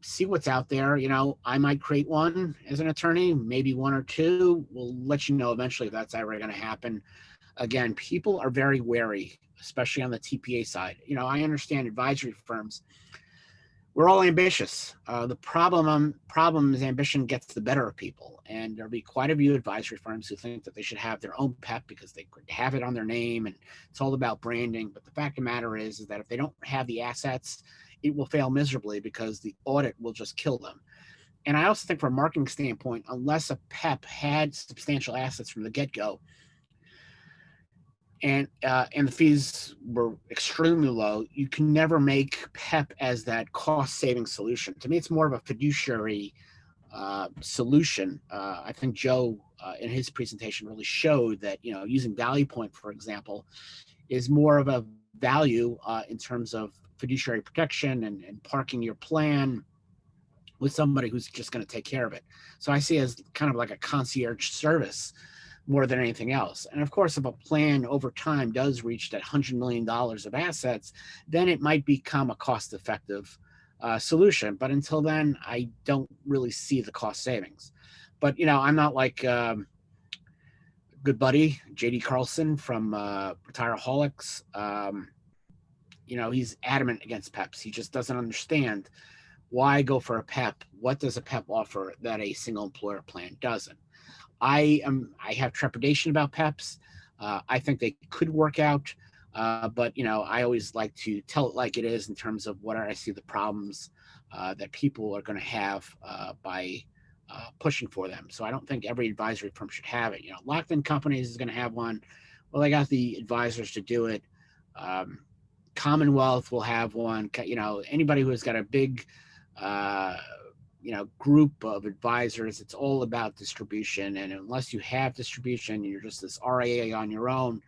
S2: See what's out there. I might create one as an attorney, maybe one or two. We'll let you know eventually if that's ever going to happen. Again, people are very wary, especially on the TPA side. I understand advisory firms. We're all ambitious. The problem is ambition gets the better of people. And there'll be quite a few advisory firms who think that they should have their own PEP because they could have it on their name and it's all about branding. But the fact of the matter is that if they don't have the assets, it will fail miserably because the audit will just kill them. And I also think from a marketing standpoint, unless a PEP had substantial assets from the get-go, and the fees were extremely low, you can never make PEP as that cost-saving solution. To me, it's more of a fiduciary solution. I think Joe, in his presentation, really showed that using Value Point, for example, is more of a value in terms of fiduciary protection and parking your plan with somebody who's just going to take care of it. So I see it as kind of like a concierge service more than anything else. And of course, if a plan over time does reach that $100 million of assets, then it might become a cost-effective solution. But until then, I don't really see the cost savings. But I'm not like good buddy, JD Carlson from Retireaholics. He's adamant against PEPs. He just doesn't understand why go for a PEP. What does a PEP offer that a single employer plan doesn't? I have trepidation about PEPs. I think they could work out, but I always like to tell it like it is in terms of what I see the problems that people are going to have by pushing for them. So I don't think every advisory firm should have it. Locked in companies is going to have one. Well, they got the advisors to do it. Commonwealth will have one. Anybody who has got a big group of advisors, it's all about distribution. And unless you have distribution, you're just this RIA on your own,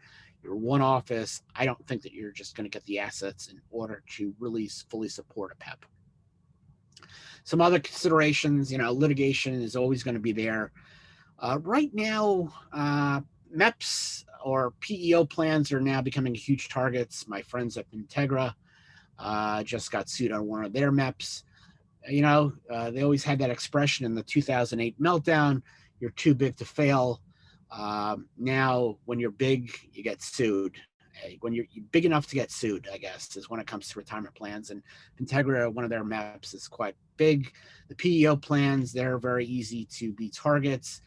S2: you're one office, I don't think that you're just going to get the assets in order to really fully support a PEP. Some other considerations, litigation is always going to be there. Right now, MEPs or PEO plans are now becoming huge targets. My friends at Integra just got sued on one of their MEPs. They always had that expression in the 2008 meltdown, you're too big to fail. Now, when you're big, you get sued. When you're big enough to get sued, I guess, is when it comes to retirement plans. And Integra, one of their MEPs is quite big. The PEO plans, they're very easy to be targets.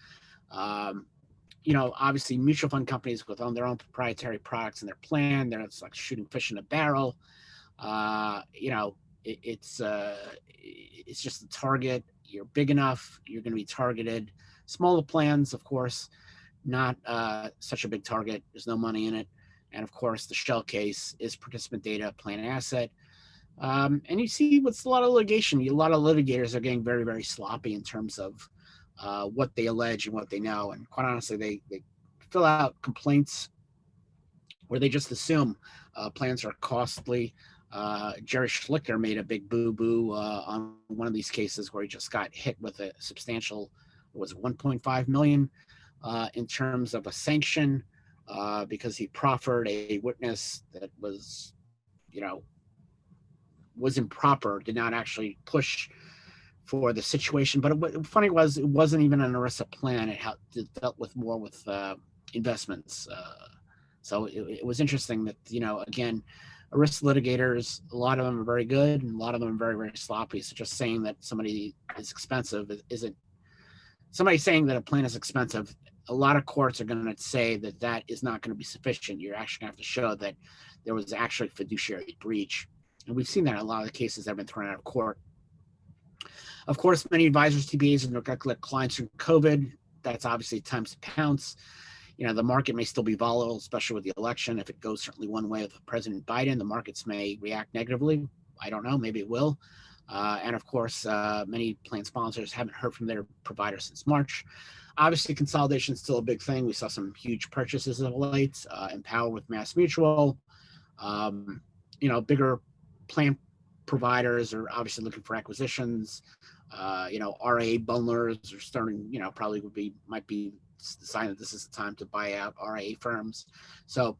S2: Obviously mutual fund companies with their own proprietary products in their plan, it's like shooting fish in a barrel. It's just a target. You're big enough, you're going to be targeted. Smaller plans, of course, not such a big target. There's no money in it. And of course, the shell case is participant data, plan asset. And you see what's a lot of litigation. A lot of litigators are getting very, very sloppy in terms of what they allege and what they know. And quite honestly, they fill out complaints where they just assume plans are costly. Jerry Schlichter made a big boo-boo on one of these cases where he just got hit with a substantial, was 1.5 million in terms of a sanction because he proffered a witness that was improper, did not actually push for the situation. But funny was, it wasn't even an ERISA plan. It dealt with more with investments. So it was interesting that, again, ERISA litigators, a lot of them are very good and a lot of them are very, very sloppy. So just saying that somebody is expensive isn't, somebody saying that a plan is expensive, a lot of courts are going to say that that is not going to be sufficient. You're actually going to have to show that there was actually fiduciary breach. And we've seen that in a lot of the cases that have been thrown out of court. Of course, many advisors, TPAs, and collect clients from COVID. That's obviously times to pounce. The market may still be volatile, especially with the election. If it goes certainly one way with President Biden, the markets may react negatively. I don't know, maybe it will. And of course, many plan sponsors haven't heard from their provider since March. Obviously, consolidation is still a big thing. We saw some huge purchases of late, Empower with Mass Mutual. Bigger plan providers are obviously looking for acquisitions. RA bundlers are starting, probably might be the sign that this is the time to buy out RA firms. So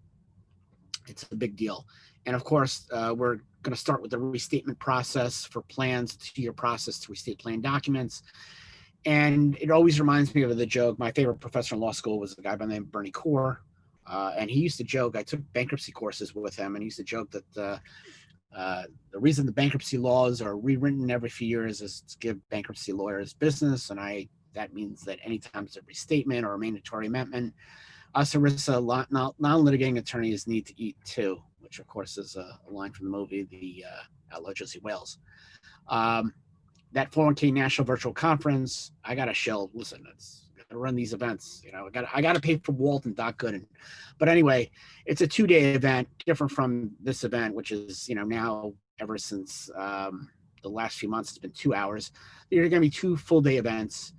S2: it's a big deal. And of course, we're going to start with the restatement process for plans, 2-year process to restate plan documents. And it always reminds me of the joke. My favorite professor in law school was a guy by the name of Bernie Corr. And he used to joke, I took bankruptcy courses with him, and he used to joke that the reason the bankruptcy laws are rewritten every few years is to give bankruptcy lawyers business. And that means that anytime there's a restatement or a mandatory amendment, us ERISA non-litigating attorneys need to eat too, which of course is a line from the movie, The Outlaw Josie Wales. That 401k National Virtual Conference, I got to shill. Listen, it's got to run these events. I got to pay for Walt and Doc Gooden. But anyway, it's a 2-day event, different from this event, which is, now ever since the last few months, it's been 2 hours. There are going to be 2 full-day events.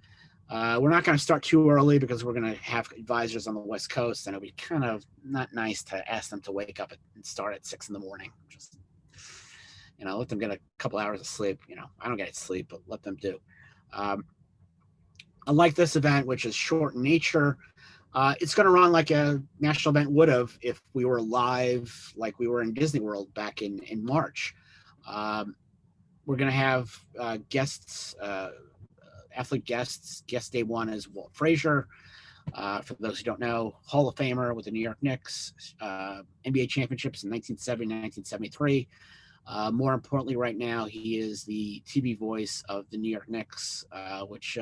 S2: We're not going to start too early because we're going to have advisors on the West Coast, and it'll be kind of not nice to ask them to wake up and start at 6 a.m. Just, let them get a couple hours of sleep. I don't get sleep, but let them do. Unlike this event, which is short in nature, it's going to run like a national event would have if we were live, like we were in Disney World back in March. We're going to have guests, athlete guests. Guest day 1 is Walt Frazier. For those who don't know, Hall of Famer with the New York Knicks, NBA championships in 1970, 1973. More importantly, right now, he is the TV voice of the New York Knicks, which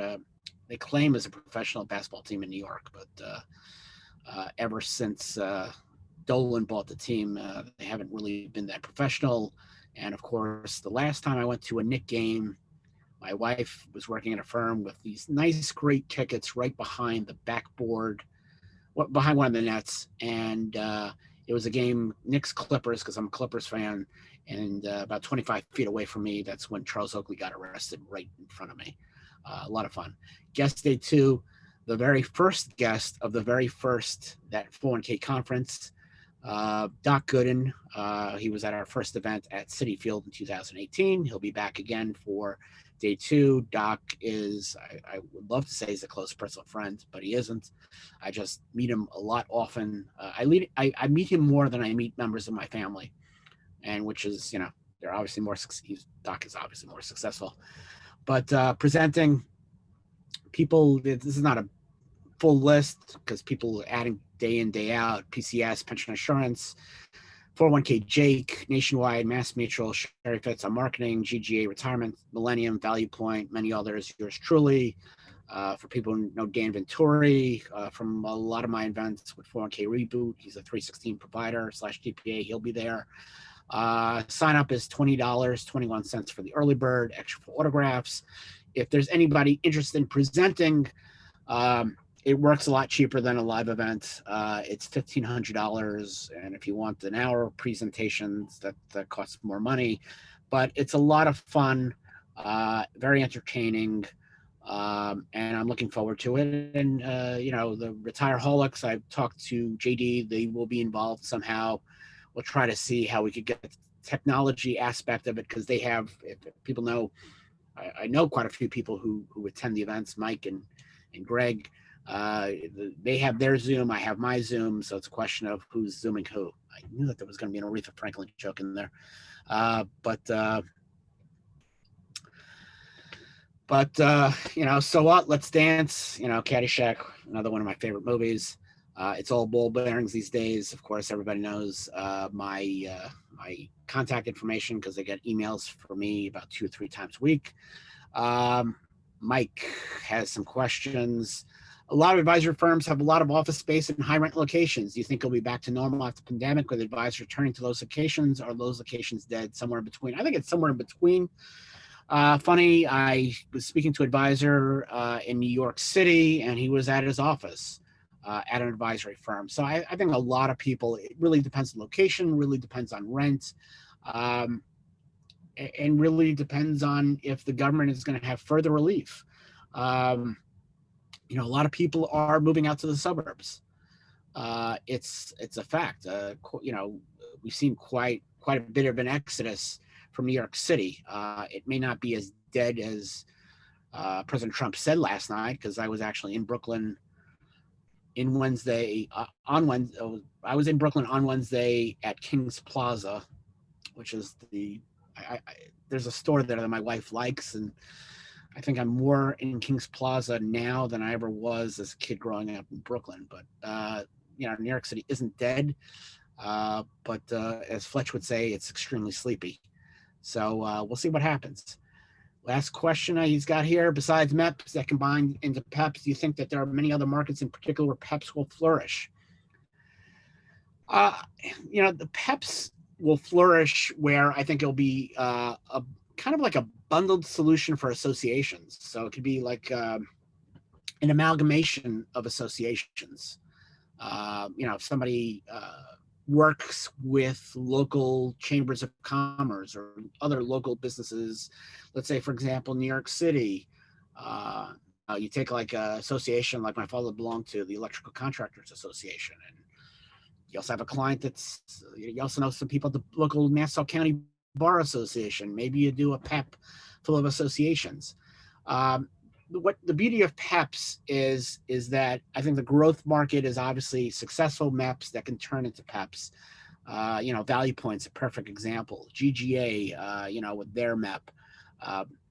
S2: they claim is a professional basketball team in New York. But ever since Dolan bought the team, they haven't really been that professional. And of course, the last time I went to a Knick game, my wife was working at a firm with these nice, great tickets right behind the backboard, behind one of the nets. And it was a game, Knicks Clippers, because I'm a Clippers fan. And about 25 feet away from me, that's when Charles Oakley got arrested right in front of me. A lot of fun. Guest day 2, the very first guest of the very first, that 401k conference, Doc Gooden. He was at our first event at Citi Field in 2018. He'll be back again for day 2. Doc is, I would love to say he's a close personal friend, but he isn't. I just meet him a lot often. I meet him more than I meet members of my family, and which is, they're obviously more, Doc is obviously more successful. But presenting people, this is not a full list because people are adding day in, day out: PCS, pension insurance, 401k Jake, Nationwide, Mass Mutual, Sherry Fitz on marketing, GGA retirement, Millennium, Value Point, many others. Yours truly. For people who know Dan Venturi from a lot of my events with 401k Reboot, he's a 316 provider / GPA. He'll be there. Sign up is $20, 21 cents for the early bird, extra for autographs. If there's anybody interested in presenting, it works a lot cheaper than a live event. It's $1,500, and if you want an hour presentations, that costs more money, but it's a lot of fun, very entertaining, and I'm looking forward to it. And the Retireaholics, I've talked to JD; they will be involved somehow. We'll try to see how we could get the technology aspect of it, because they have, if people know, I know quite a few people who attend the events, Mike and Greg. They have their Zoom, I have my Zoom, so it's a question of who's Zooming who. I knew that there was going to be an Aretha Franklin joke in there. But so what? Let's dance. Caddyshack, another one of my favorite movies. It's all ball bearings these days. Of course, everybody knows my contact information, because they get emails for me about 2 or 3 times a week. Mike has some questions. A lot of advisory firms have a lot of office space in high rent locations. Do you think it'll be back to normal after the pandemic, with advisors returning to those locations? Are those locations dead? Somewhere in between. I think it's somewhere in between. Funny, I was speaking to an advisor in New York City, and he was at his office at an advisory firm. So I think a lot of people, it really depends on location, really depends on rent, and really depends on if the government is going to have further relief. A lot of people are moving out to the suburbs. It's a fact. We've seen quite a bit of an exodus from New York City. It may not be as dead as President Trump said last night, because I was actually in Brooklyn I was in Brooklyn on Wednesday at King's Plaza, which is there's a store there that my wife likes, and I think I'm more in King's Plaza now than I ever was as a kid growing up in Brooklyn. But New York City isn't dead, but as Fletch would say, it's extremely sleepy. So we'll see what happens. Last question he's got here: besides MEPs that combine into PEPs, do you think that there are many other markets in particular where PEPs will flourish? The PEPs will flourish where I think it'll be a kind of like a bundled solution for associations. So it could be like an amalgamation of associations. If somebody works with local chambers of commerce or other local businesses, let's say, for example, New York City, you take like an association like my father belonged to, the Electrical Contractors Association, and you also have a client you also know some people at the local Nassau County Bar Association. Maybe you do a PEP full of associations. What the beauty of PEPs is that I think the growth market is obviously successful MEPs that can turn into PEPs. Value Point's a perfect example. GGA, with their MEP.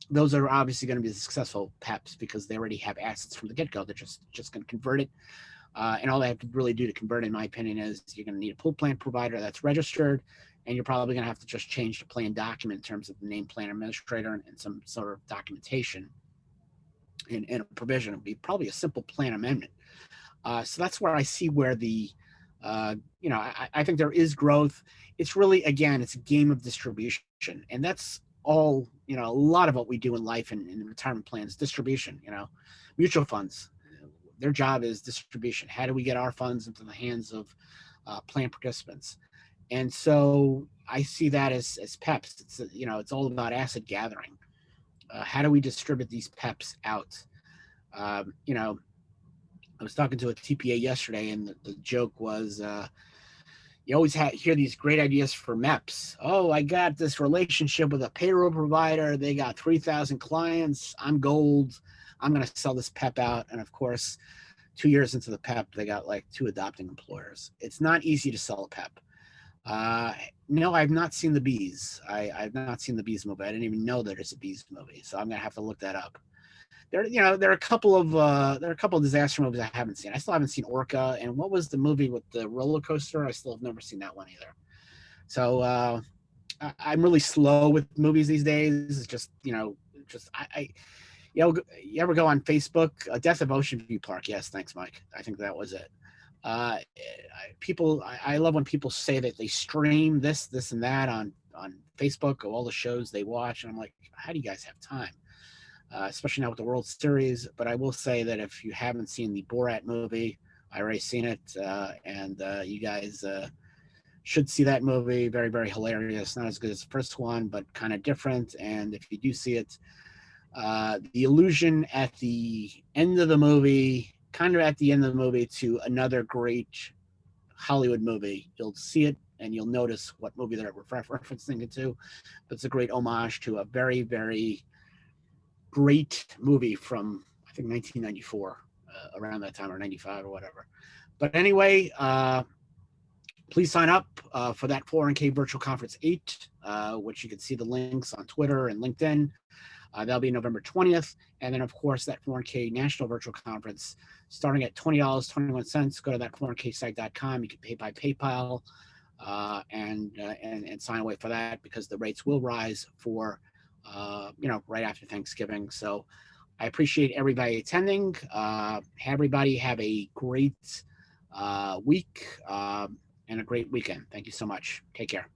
S2: Those are obviously going to be the successful PEPs because they already have assets from the get-go. They're just going to convert it. And all they have to really do to convert, in my opinion, is you're going to need a pool plan provider that's registered, and you're probably going to have to just change the plan document in terms of the name plan administrator and some sort of documentation and a provision. It'll be probably a simple plan amendment. So that's where I see where the, I think there is growth. It's really, again, it's a game of distribution. And that's all, a lot of what we do in life and in retirement plans, distribution, mutual funds. Their job is distribution. How do we get our funds into the hands of plan participants? And so I see that as PEPs. It's, it's all about asset gathering. How do we distribute these PEPs out? I was talking to a TPA yesterday, and the joke was, you always hear these great ideas for MEPs. Oh, I got this relationship with a payroll provider. They got 3,000 clients. I'm gold. I'm going to sell this PEP out. And of course, 2 years into the PEP, they got like 2 adopting employers. It's not easy to sell a PEP. No, I've not seen the Bees. I've not seen the Bees movie. I didn't even know that it's a Bees movie. So I'm going to have to look that up. There are a couple of disaster movies I haven't seen. I still haven't seen Orca. And what was the movie with the roller coaster? I still have never seen that one either. So I'm really slow with movies these days. It's just, you ever go on Facebook? Death of Ocean View Park. Yes, thanks, Mike. I think that was it. I love when people say that they stream this and that on Facebook of all the shows they watch. And I'm like, how do you guys have time? Especially now with the World Series. But I will say that if you haven't seen the Borat movie, I already seen it. And you guys should see that movie. Very, very hilarious. Not as good as the first one, but kind of different. And if you do see it, the allusion at the end of the movie, to another great Hollywood movie. You'll see it and you'll notice what movie they're referencing it to. But it's a great homage to a very, very great movie from, I think, 1994, around that time, or 95 or whatever. But anyway, please sign up for that 401k Virtual Conference 8, which you can see the links on Twitter and LinkedIn. That'll be November 20th. And then, of course, that 401k National Virtual Conference, starting at $20.21. Go to that 401ksite.com. You can pay by PayPal and sign away for that, because the rates will rise for, right after Thanksgiving. So I appreciate everybody attending. Everybody have a great week and a great weekend. Thank you so much. Take care.